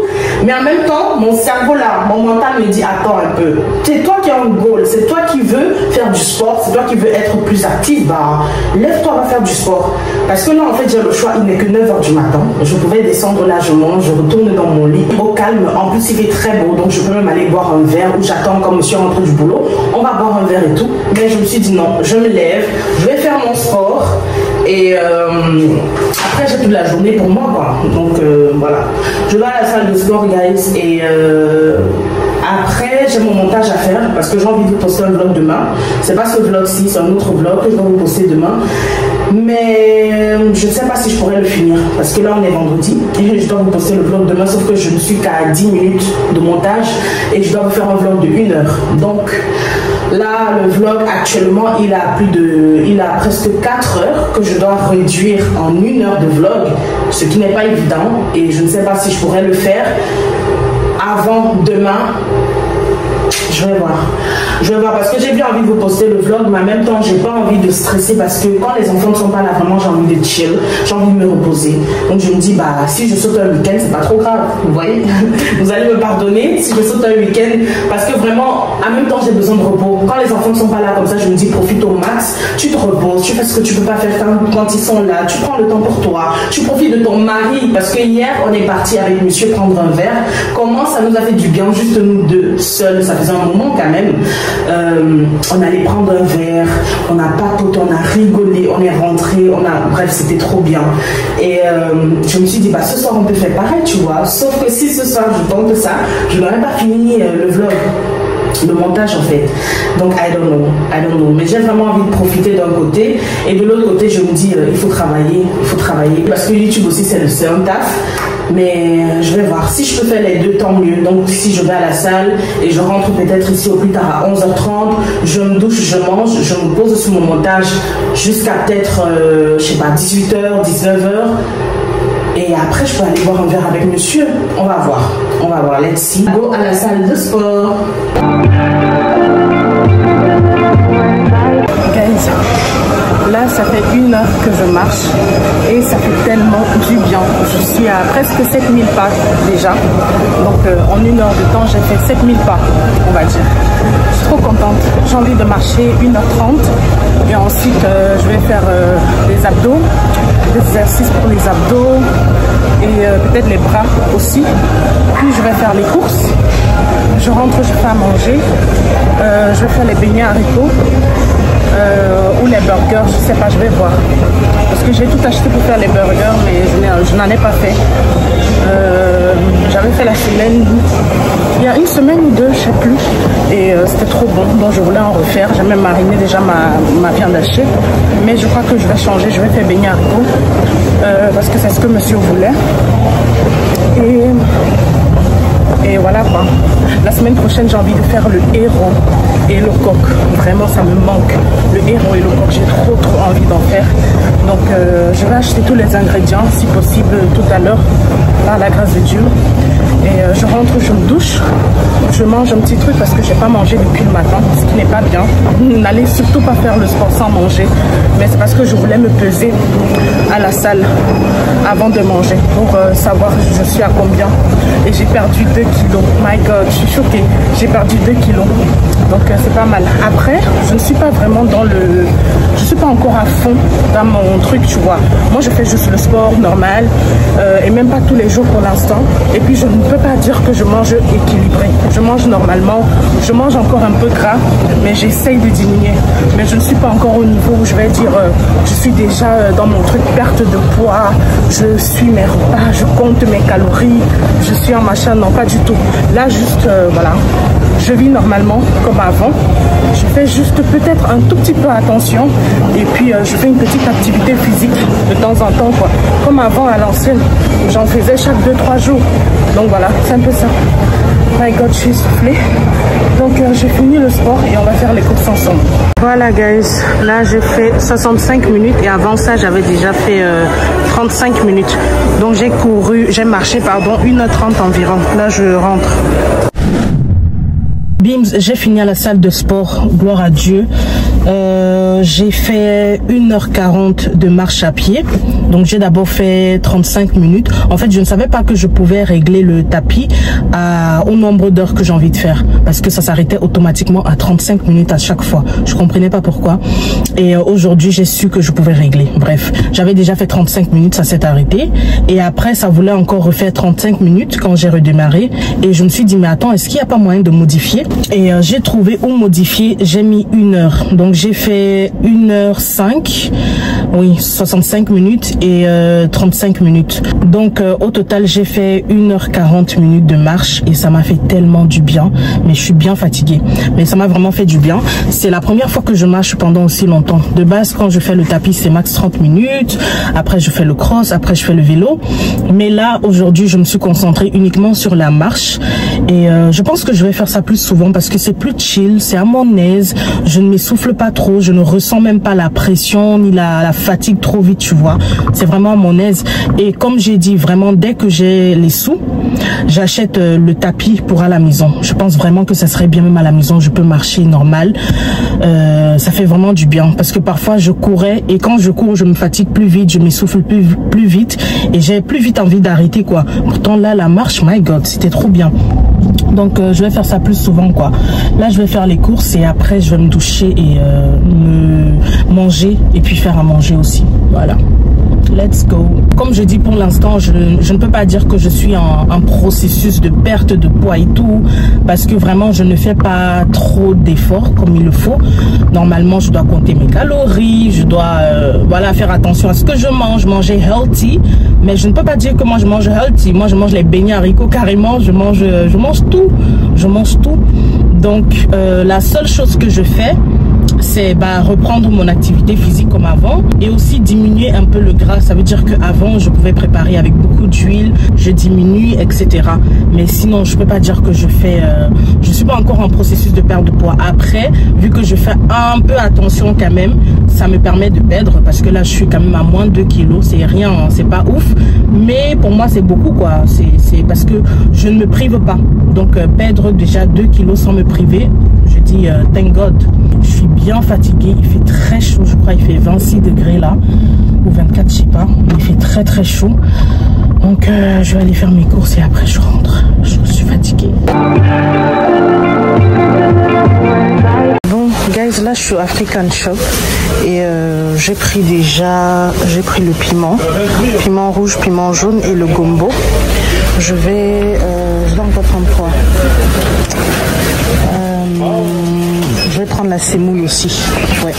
Mais en même temps, mon cerveau là, mon mental me dit, attends un peu. C'est toi qui as un goal, c'est toi qui veux faire du sport, c'est toi qui veux être plus actif, lève-toi, va faire du sport. Parce que là, en fait, j'ai le choix, il n'est que 9h du matin. Je pouvais descendre là, je mange, je retourne dans mon lit, au calme. En plus, il fait très beau, donc je peux même aller boire un verre où j'attends quand monsieur rentre du boulot. On va boire un verre et tout. Mais je me suis dit non, je me lève, je vais faire mon sport. Et après, j'ai toute la journée pour moi, quoi. Donc, voilà. Je vais à la salle de sport, guys. Et après, j'ai mon montage à faire parce que j'ai envie de poster un vlog demain. C'est pas ce vlog-ci, c'est un autre vlog que je vais vous poster demain. Mais je ne sais pas si je pourrais le finir parce que là on est vendredi et je dois vous poster le vlog demain, sauf que je ne suis qu'à 10 minutes de montage et je dois vous faire un vlog de 1 heure. Donc là le vlog actuellement il a presque 4 heures que je dois réduire en 1 heure de vlog, ce qui n'est pas évident et je ne sais pas si je pourrais le faire avant demain. Je vais voir parce que j'ai bien envie de vous poster le vlog, mais en même temps j'ai pas envie de stresser parce que quand les enfants ne sont pas là, vraiment j'ai envie de chill, j'ai envie de me reposer. Donc je me dis si je saute un week-end c'est pas trop grave, vous voyez. Vous allez me pardonner si je saute un week-end parce que vraiment en même temps j'ai besoin de repos. Quand les enfants ne sont pas là comme ça, je me dis profite au max, tu te reposes, tu fais ce que tu peux pas faire quand ils sont là, tu prends le temps pour toi, tu profites de ton mari parce que hier on est parti avec monsieur prendre un verre. Comment ça nous a fait du bien juste nous deux seuls, ça faisait un moment quand même. On allait prendre un verre, on a papoté, on a rigolé, on est rentré, bref c'était trop bien. Et je me suis dit ce soir on peut faire pareil, tu vois, sauf que si ce soir je tente ça, je n'aurais pas fini le vlog, le montage en fait. Donc I don't know, mais j'ai vraiment envie de profiter d'un côté et de l'autre côté je me dis il faut travailler parce que YouTube aussi c'est un taf. Mais je vais voir si je peux faire les deux, tant mieux. Donc si je vais à la salle et je rentre peut-être ici au plus tard à 11h30, je me douche, je mange, je me pose sur mon montage jusqu'à peut-être je sais pas 18h, 19h. Et après, je peux aller boire un verre avec monsieur. On va voir. On va voir. Let's see. Go à la salle de sport. Guys, là, ça fait 1 heure que je marche et ça fait tellement du bien. Je suis à presque 7000 pas déjà. Donc, en 1 heure de temps, j'ai fait 7000 pas, on va dire. Je suis trop contente. J'ai envie de marcher 1h30 et ensuite, je vais faire des abdos, des exercices pour les abdos et peut-être les bras aussi. Puis, je vais faire les courses. Je rentre, je fais à manger. Je vais faire les beignets haricots. Ou les burgers, je sais pas, je vais voir. Parce que j'ai tout acheté pour faire les burgers, mais je n'en ai pas fait. J'avais fait la semaine, il y a 1 semaine ou 2, je sais plus. Et c'était trop bon, donc je voulais en refaire. J'ai même mariné déjà ma viande hachée. Mais je crois que je vais changer, je vais faire beignets haricots. Parce que c'est ce que monsieur voulait. Et voilà quoi. La semaine prochaine, j'ai envie de faire le héros et le coq. Vraiment, ça me manque. Le héros et le coq, j'ai trop envie d'en faire. Donc, je vais acheter tous les ingrédients, si possible, tout à l'heure, par la grâce de Dieu. Et je rentre, je me douche. Je mange un petit truc parce que je n'ai pas mangé depuis le matin, ce qui n'est pas bien. N'allez surtout pas faire le sport sans manger. Mais c'est parce que je voulais me peser à la salle avant de manger pour savoir je suis à combien. Et j'ai perdu 2 kilos. My God, je suis choquée. J'ai perdu 2 kilos. Donc c'est pas mal. Après, je ne suis pas vraiment dans le... Je suis pas encore à fond dans mon truc, tu vois. Moi, je fais juste le sport normal et même pas tous les jours pour l'instant. Et puis, je ne peux pas dire que je mange équilibré. Je mange normalement. Je mange encore un peu gras, mais j'essaye de diminuer. Mais je ne suis pas encore au niveau où je vais dire je suis déjà dans mon truc perte de poids. Je suis mes repas, je compte mes calories. Je suis en machin. Non, pas du tout. Là, juste, voilà. Je vis normalement comme avant. Je fais juste peut-être un tout petit peu attention. Et puis, je fais une petite activité physique de temps en temps, quoi. Comme avant, à l'ancienne. J'en faisais chaque 2-3 jours. Donc, voilà, c'est un peu ça. My God, je suis soufflée. Donc, j'ai fini le sport et on va faire les courses ensemble. Voilà, guys. Là, j'ai fait 65 minutes. Et avant ça, j'avais déjà fait 35 minutes. Donc, j'ai marché, pardon, 1h30 environ. Là, je rentre. Bims, j'ai fini à la salle de sport, gloire à Dieu. J'ai fait 1h40 de marche à pied. Donc j'ai d'abord fait 35 minutes. En fait, je ne savais pas que je pouvais régler le tapis au nombre d'heures que j'ai envie de faire. Parce que ça s'arrêtait automatiquement à 35 minutes à chaque fois. Je comprenais pas pourquoi. Et aujourd'hui, j'ai su que je pouvais régler. Bref, j'avais déjà fait 35 minutes, ça s'est arrêté. Et après, ça voulait encore refaire 35 minutes quand j'ai redémarré. Et je me suis dit, mais attends, est-ce qu'il n'y a pas moyen de modifier? Et j'ai trouvé où modifier. J'ai mis 1 heure. Donc j'ai fait 1h05. Oui, 65 minutes et 35 minutes. Donc au total, j'ai fait 1h40 minutes de marche et ça m'a fait tellement du bien. Mais je suis bien fatiguée. Mais ça m'a vraiment fait du bien. C'est la première fois que je marche pendant aussi longtemps. De base, quand je fais le tapis, c'est max 30 minutes. Après, je fais le cross. Après, je fais le vélo. Mais là, aujourd'hui, je me suis concentrée uniquement sur la marche. Et je pense que je vais faire ça plus souvent parce que c'est plus chill, c'est à mon aise. Je ne m'essouffle pas trop. Je ne ressens même pas la pression ni la fatigue trop vite, tu vois. C'est vraiment à mon aise. Et comme j'ai dit, vraiment, dès que j'ai les sous, j'achète le tapis pour à la maison. Je pense vraiment que ça serait bien même à la maison. Je peux marcher normal. Ça fait vraiment du bien. Parce que parfois, je courais et quand je cours, je me fatigue plus vite. Je m'essouffle plus vite. Et j'ai plus vite envie d'arrêter, quoi. Pourtant, là, la marche, my God, c'était trop bien. Donc, je vais faire ça plus souvent, quoi. Là, je vais faire les courses et après, je vais me doucher et me manger et puis faire à manger aussi. Voilà. Let's go. Comme je dis pour l'instant, je ne peux pas dire que je suis en processus de perte de poids et tout, parce que vraiment je ne fais pas trop d'efforts comme il le faut. Normalement, je dois compter mes calories, je dois voilà, faire attention à ce que je mange, manger healthy. Mais je ne peux pas dire que moi je mange healthy. Moi je mange les beignets haricots carrément, je mange tout. Donc la seule chose que je fais, c'est reprendre mon activité physique comme avant et aussi diminuer un peu le gras. Ça veut dire qu'avant, je pouvais préparer avec beaucoup d'huile, je diminue, etc. Mais sinon, je peux pas dire que je fais... je suis pas encore en processus de perte de poids. Après, vu que je fais un peu attention quand même, ça me permet de perdre parce que là, je suis quand même à moins de 2 kilos. C'est rien, hein, c'est pas ouf. Mais pour moi, c'est beaucoup, quoi. C'est parce que je ne me prive pas. Donc, perdre déjà 2 kilos sans me priver, je dis thank God. Je suis bien fatiguée, il fait très chaud, je crois il fait 26 degrés là, ou 24 je sais pas, il fait très très chaud. Donc je vais aller faire mes courses et après je rentre, je suis fatiguée. Bon guys, là je suis au African Shop et j'ai pris le piment rouge, piment jaune et le gombo. Je dois encore prendre quoi? Je vais prendre la semoule aussi, ouais.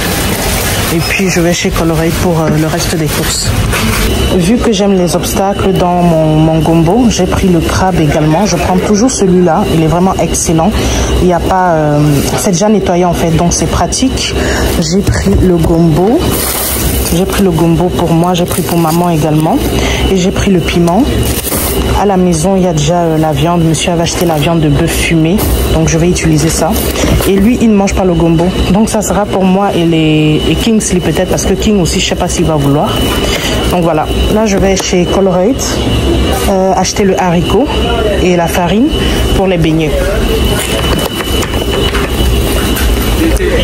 Et puis je vais chez Colorate pour le reste des courses. Vu que j'aime les obstacles dans mon gombo, j'ai pris le crabe également. Je prends toujours celui-là, il est vraiment excellent. Il n'y a pas, c'est déjà nettoyé en fait, donc c'est pratique. J'ai pris le gombo. J'ai pris le gombo pour moi, j'ai pris pour maman également. Et j'ai pris le piment. À la maison, il y a déjà la viande. Monsieur avait acheté la viande de bœuf fumée. Donc, je vais utiliser ça. Et lui, il ne mange pas le gombo. Donc, ça sera pour moi et Kingsley peut-être. Parce que King aussi, je ne sais pas s'il va vouloir. Donc, voilà. Là, je vais chez Colorate acheter le haricot et la farine pour les beignets.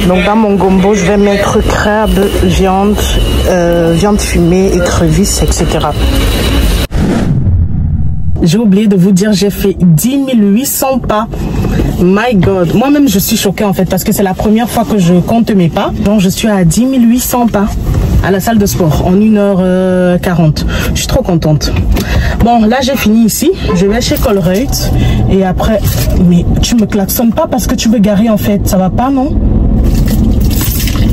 Donc, dans mon gombo, je vais mettre crabe, viande, viande fumée, écrevisses, etc. J'ai oublié de vous dire, j'ai fait 10 800 pas. My God. Moi-même, je suis choquée en fait parce que c'est la première fois que je compte mes pas. Donc, je suis à 10 800 pas à la salle de sport en 1h40. Je suis trop contente. Bon, là, j'ai fini ici. Je vais chez Colruyt et après... Mais tu me klaxonnes pas parce que tu veux garer en fait. Ça va pas, non?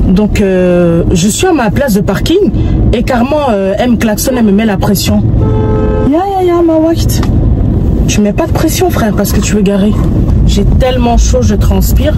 Donc, je suis à ma place de parking et carrément, elle me klaxonne, elle me met la pression. Ma white. Tu mets pas de pression frère parce que tu veux garer. J'ai tellement chaud, je transpire.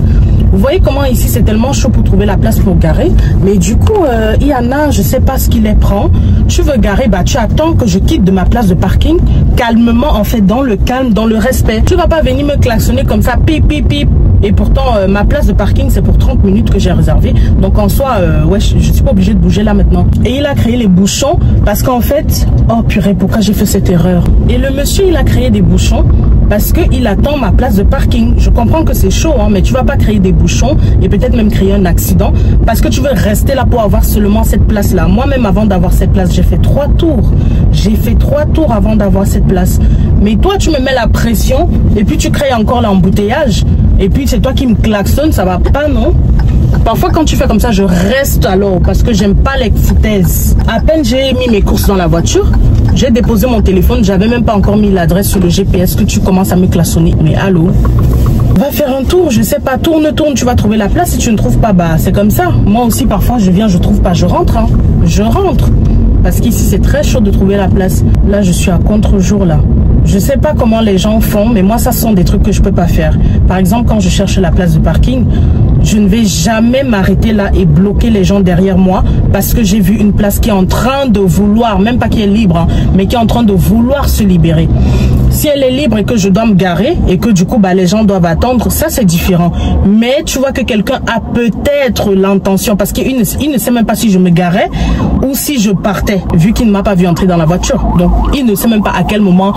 Vous voyez comment ici c'est tellement chaud pour trouver la place pour garer. Mais du coup, il y en a, je sais pas ce qui les prend. Tu veux garer, bah tu attends que je quitte de ma place de parking calmement en fait, dans le calme, dans le respect. Tu vas pas venir me klaxonner comme ça, pip pip pip. Et pourtant, ma place de parking, c'est pour 30 minutes que j'ai réservé. Donc, en soi, ouais, je suis pas obligée de bouger là maintenant. Et il a créé les bouchons parce qu'en fait... Oh purée, pourquoi j'ai fait cette erreur? Et le monsieur, il a créé des bouchons parce qu'il attend ma place de parking. Je comprends que c'est chaud, hein, mais tu vas pas créer des bouchons et peut-être même créer un accident parce que tu veux rester là pour avoir seulement cette place-là. Moi-même, avant d'avoir cette place, j'ai fait 3 tours. J'ai fait 3 tours avant d'avoir cette place. Mais toi, tu me mets la pression et puis tu crées encore l'embouteillage. Et puis c'est toi qui me klaxonne, ça va pas, non? Parfois quand tu fais comme ça, je reste alors parce que j'aime pas les foutaises. À peine j'ai mis mes courses dans la voiture, j'ai déposé mon téléphone, j'avais même pas encore mis l'adresse sur le GPS que tu commences à me klaxonner. Mais allô? Va faire un tour, je sais pas, tourne, tu vas trouver la place. Si tu ne trouves pas, bah c'est comme ça. Moi aussi parfois je viens, je trouve pas, je rentre, hein. Je rentre. Parce qu'ici c'est très chaud de trouver la place. Là je suis à contre-jour là. Je sais pas comment les gens font, mais moi ça sont des trucs que je peux pas faire. Par exemple, quand je cherche la place de parking, je ne vais jamais m'arrêter là et bloquer les gens derrière moi parce que j'ai vu une place qui est en train de vouloir, même pas qui est libre, hein, mais qui est en train de vouloir se libérer. Si elle est libre et que je dois me garer et que du coup bah, les gens doivent attendre, ça c'est différent. Mais tu vois que quelqu'un a peut-être l'intention, parce qu'il ne sait même pas si je me garais ou si je partais, vu qu'il ne m'a pas vu entrer dans la voiture. Donc il ne sait même pas à quel moment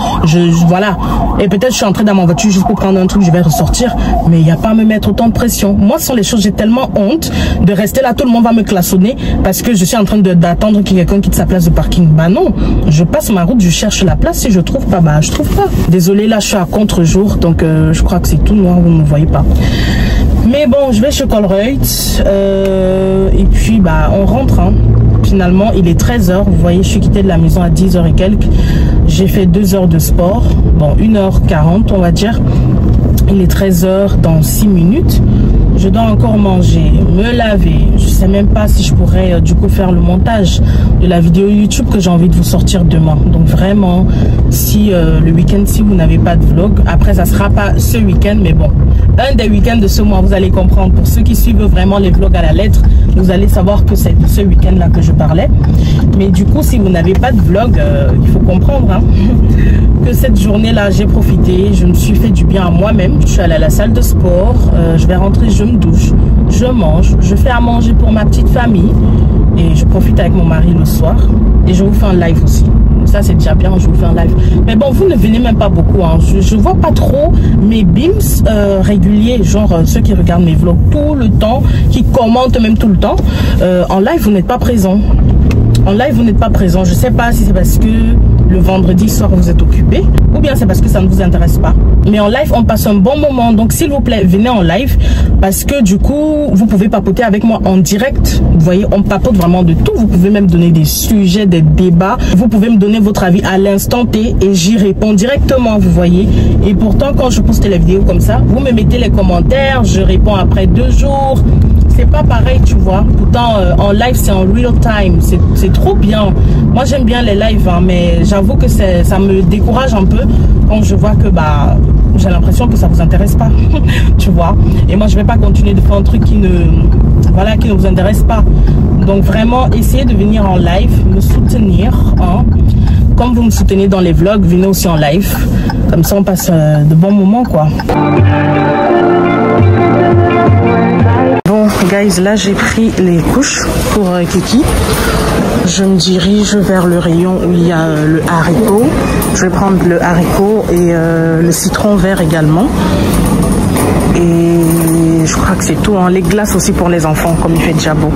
voilà. Et peut-être je suis entrée dans ma voiture juste pour prendre un truc, je vais ressortir. Mais il n'y a pas à me mettre autant de pression. Moi ce sont les choses, j'ai tellement honte de rester là, tout le monde va me klaxonner parce que je suis en train d'attendre que quelqu'un quitte sa place de parking. Bah non, je passe ma route, je cherche la place, si je trouve pas, bah je trouve pas. Désolée, là je suis à contre-jour, donc je crois que c'est tout noir, vous ne me voyez pas. Mais bon, je vais chez Colruyt et puis bah on rentre, hein. Finalement il est 13h, vous voyez je suis quittée de la maison à 10h et quelques. J'ai fait 2 heures de sport, bon 1h40 on va dire. Il est 13h dans 6 minutes. Je dois encore manger, me laver. Je sais même pas si je pourrais du coup faire le montage de la vidéo YouTube que j'ai envie de vous sortir demain. Donc vraiment, si le week-end, si vous n'avez pas de vlog, après ça sera pas ce week-end, mais bon, un des week-ends de ce mois, vous allez comprendre. Pour ceux qui suivent vraiment les vlogs à la lettre, vous allez savoir que c'est de ce week-end là que je parlais. Mais du coup, si vous n'avez pas de vlog, il faut comprendre hein, que cette journée là, j'ai profité, je me suis fait du bien à moi-même. Je suis allée à la salle de sport, je vais rentrer, je me douche, je mange, je fais à manger pour ma petite famille et je profite avec mon mari le soir et je vous fais un live aussi. Ça c'est déjà bien, je vous fais un live. Mais bon, vous ne venez même pas beaucoup hein. Je vois pas trop mes bims réguliers, genre ceux qui regardent mes vlogs tout le temps, qui commentent même tout le temps. En live vous n'êtes pas présent. En live vous n'êtes pas présent. Je sais pas si c'est parce que le vendredi soir vous êtes occupé ou bien c'est parce que ça ne vous intéresse pas. Mais en live on passe un bon moment, donc s'il vous plaît venez en live parce que du coup vous pouvez papoter avec moi en direct. Vous voyez, on papote vraiment de tout. Vous pouvez même donner des sujets, des débats. Vous pouvez me donner votre avis à l'instant T et j'y réponds directement, vous voyez. Et pourtant quand je poste les vidéos comme ça, vous me mettez les commentaires, je réponds après 2 jours. C'est pas pareil, tu vois. Pourtant en live c'est en real time, c'est trop bien. Moi j'aime bien les lives hein, mais j'avoue que ça me décourage un peu quand je vois que bah j'ai l'impression que ça vous intéresse pas. Tu vois. Et moi je vais pas continuer de faire un truc qui ne vous intéresse pas. Donc vraiment essayez de venir en live, me soutenir hein. Comme vous me soutenez dans les vlogs, venez aussi en live. Comme ça on passe de bons moments quoi. Bon guys, là j'ai pris les couches pour Kiki. Je me dirige vers le rayon où il y a le haricot. Je vais prendre le haricot et le citron vert également. Et je crois que c'est tout hein. Les glaces aussi pour les enfants comme il fait déjà beau.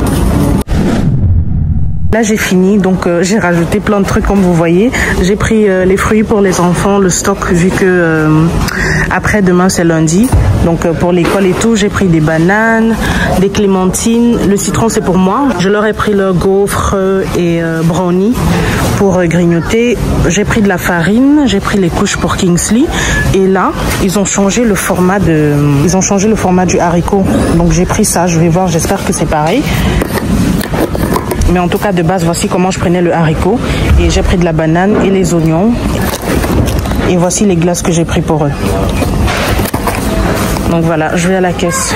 Là j'ai fini, donc j'ai rajouté plein de trucs comme vous voyez. J'ai pris les fruits pour les enfants, le stock vu que après demain c'est lundi. Donc pour l'école et tout, j'ai pris des bananes, des clémentines. Le citron c'est pour moi. Je leur ai pris le gaufre et brownie pour grignoter. J'ai pris de la farine, j'ai pris les couches pour Kingsley. Et là, ils ont changé le format du haricot. Donc j'ai pris ça, je vais voir, j'espère que c'est pareil. Mais en tout cas, de base, voici comment je prenais le haricot. Et j'ai pris de la banane et les oignons. Et voici les glaces que j'ai pris pour eux. Donc voilà, je vais à la caisse.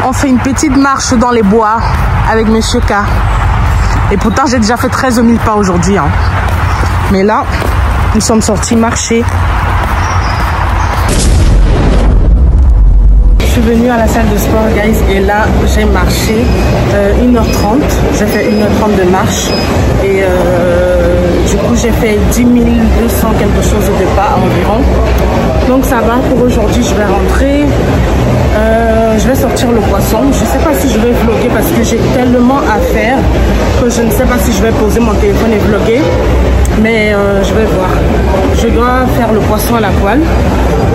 On fait une petite marche dans les bois avec Monsieur K. Et pourtant, j'ai déjà fait 13 000 pas aujourd'hui. Hein. Mais là, nous sommes sortis marcher. Je suis venue à la salle de sport guys et là j'ai marché 1h30, j'ai fait 1h30 de marche et du coup j'ai fait 10 200 quelque chose de pas environ. Donc ça va pour aujourd'hui, je vais rentrer, je vais sortir le poisson. Je sais pas si je vais vlogger parce que j'ai tellement à faire que je ne sais pas si je vais poser mon téléphone et vlogger. Mais je vais voir. Je dois faire le poisson à la poêle.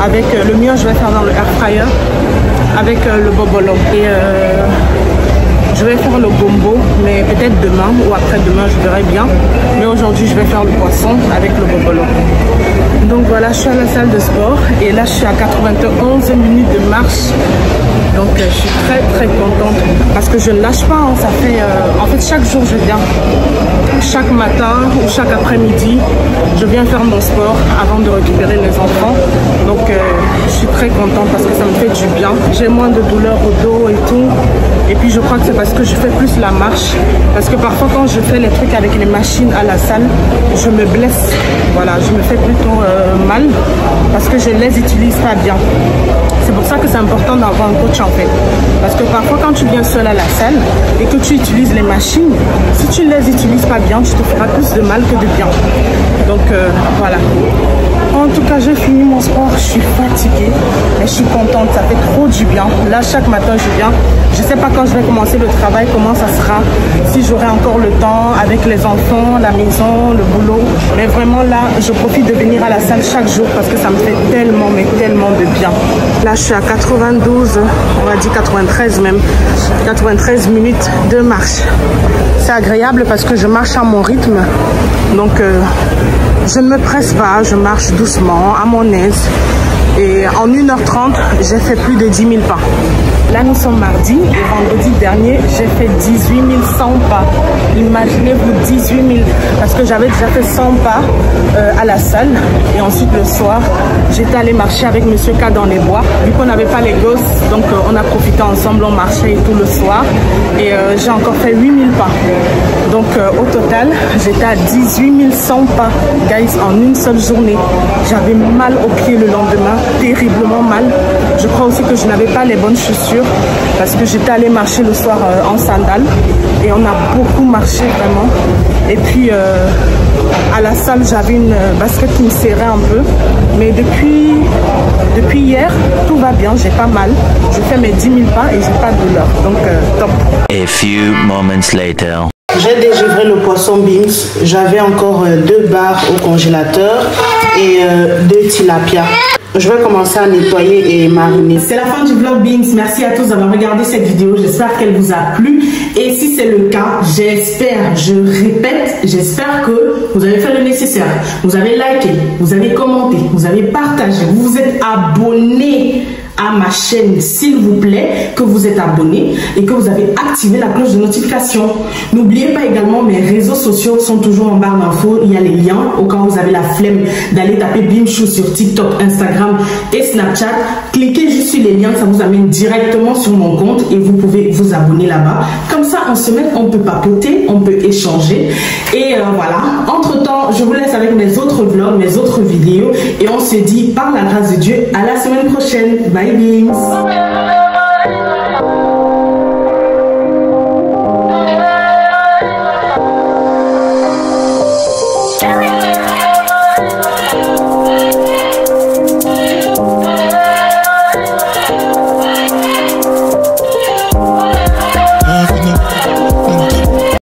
Avec le mien, je vais faire dans le air fryer avec le bobolo. Et je vais faire le gombo, mais peut-être demain ou après-demain, je verrai bien. Mais aujourd'hui, je vais faire le poisson avec le bobolo. Donc voilà, je suis à la salle de sport et là, je suis à 91 minutes de marche. Donc je suis très contente parce que je ne lâche pas. Hein. Ça fait, en fait, chaque jour, je viens. Chaque matin ou chaque après-midi, je viens faire mon sport avant de récupérer les enfants. Donc je suis très contente parce que ça me fait du bien. J'ai moins de douleurs au dos et tout. Et puis je crois que c'est parce que je fais plus la marche. Parce que parfois quand je fais les trucs avec les machines à la salle, je me blesse. Voilà, je me fais plutôt mal parce que je ne les utilise pas bien. C'est pour ça que c'est important d'avoir un coach en fait. Parce que parfois quand tu viens seul à la salle et que tu utilises les machines, si tu ne les utilises pas bien, tu te feras plus de mal que de bien. Donc voilà. En tout cas, j'ai fini mon sport. Je suis fatiguée, mais je suis contente, ça fait trop du bien. Là, chaque matin, je viens. Je ne sais pas quand je vais commencer le travail, comment ça sera, si j'aurai encore le temps avec les enfants, la maison, le boulot. Mais vraiment là, je profite de venir à la salle chaque jour parce que ça me fait tellement, mais tellement de bien. Là, je suis à 92, on va dire 93 même, 93 minutes de marche. C'est agréable parce que je marche à mon rythme. Donc, je ne me presse pas, je marche doucement, à mon aise. Et en 1h30, j'ai fait plus de 10 000 pas. Là, nous sommes mardi et vendredi dernier, j'ai fait 18 100 pas. Imaginez-vous 18 000 parce que j'avais déjà fait 100 pas à la salle. Et ensuite, le soir, j'étais allée marcher avec Monsieur K dans les bois. Vu qu'on n'avait pas les gosses, donc on a profité ensemble, on marchait tout le soir. Et j'ai encore fait 8 000 pas. Donc au total, j'étais à 18 100 pas, guys, en une seule journée. J'avais mal aux pieds le lendemain, terriblement mal. Je crois aussi que je n'avais pas les bonnes chaussures parce que j'étais allée marcher le soir en sandales et on a beaucoup marché vraiment. Et puis à la salle, j'avais une basket qui me serrait un peu, mais depuis hier, tout va bien, j'ai pas mal. Je fais mes 10 000 pas et j'ai pas de douleur, donc top. A few moments later. J'ai dégivré le poisson Beams. J'avais encore 2 barres au congélateur et 2 tilapia. Je vais commencer à nettoyer et mariner. C'est la fin du vlog Beams. Merci à tous d'avoir regardé cette vidéo. J'espère qu'elle vous a plu. Et si c'est le cas, j'espère, je répète, j'espère que vous avez fait le nécessaire. Vous avez liké, vous avez commenté, vous avez partagé, vous vous êtes abonné à ma chaîne, s'il vous plaît, que vous êtes abonné et que vous avez activé la cloche de notification. N'oubliez pas également, mes réseaux sociaux sont toujours en barre d'infos. Il y a les liens au cas où vous avez la flemme d'aller taper Bimchou sur TikTok, Instagram et Snapchat. Cliquez juste sur les liens, ça vous amène directement sur mon compte et vous pouvez vous abonner là-bas. Comme ça, en semaine, on peut papoter, on peut échanger. Et voilà. Entre-temps, je vous laisse avec mes autres vlogs, mes autres vidéos et on se dit, par la grâce de Dieu, à la semaine prochaine. Bye Beams.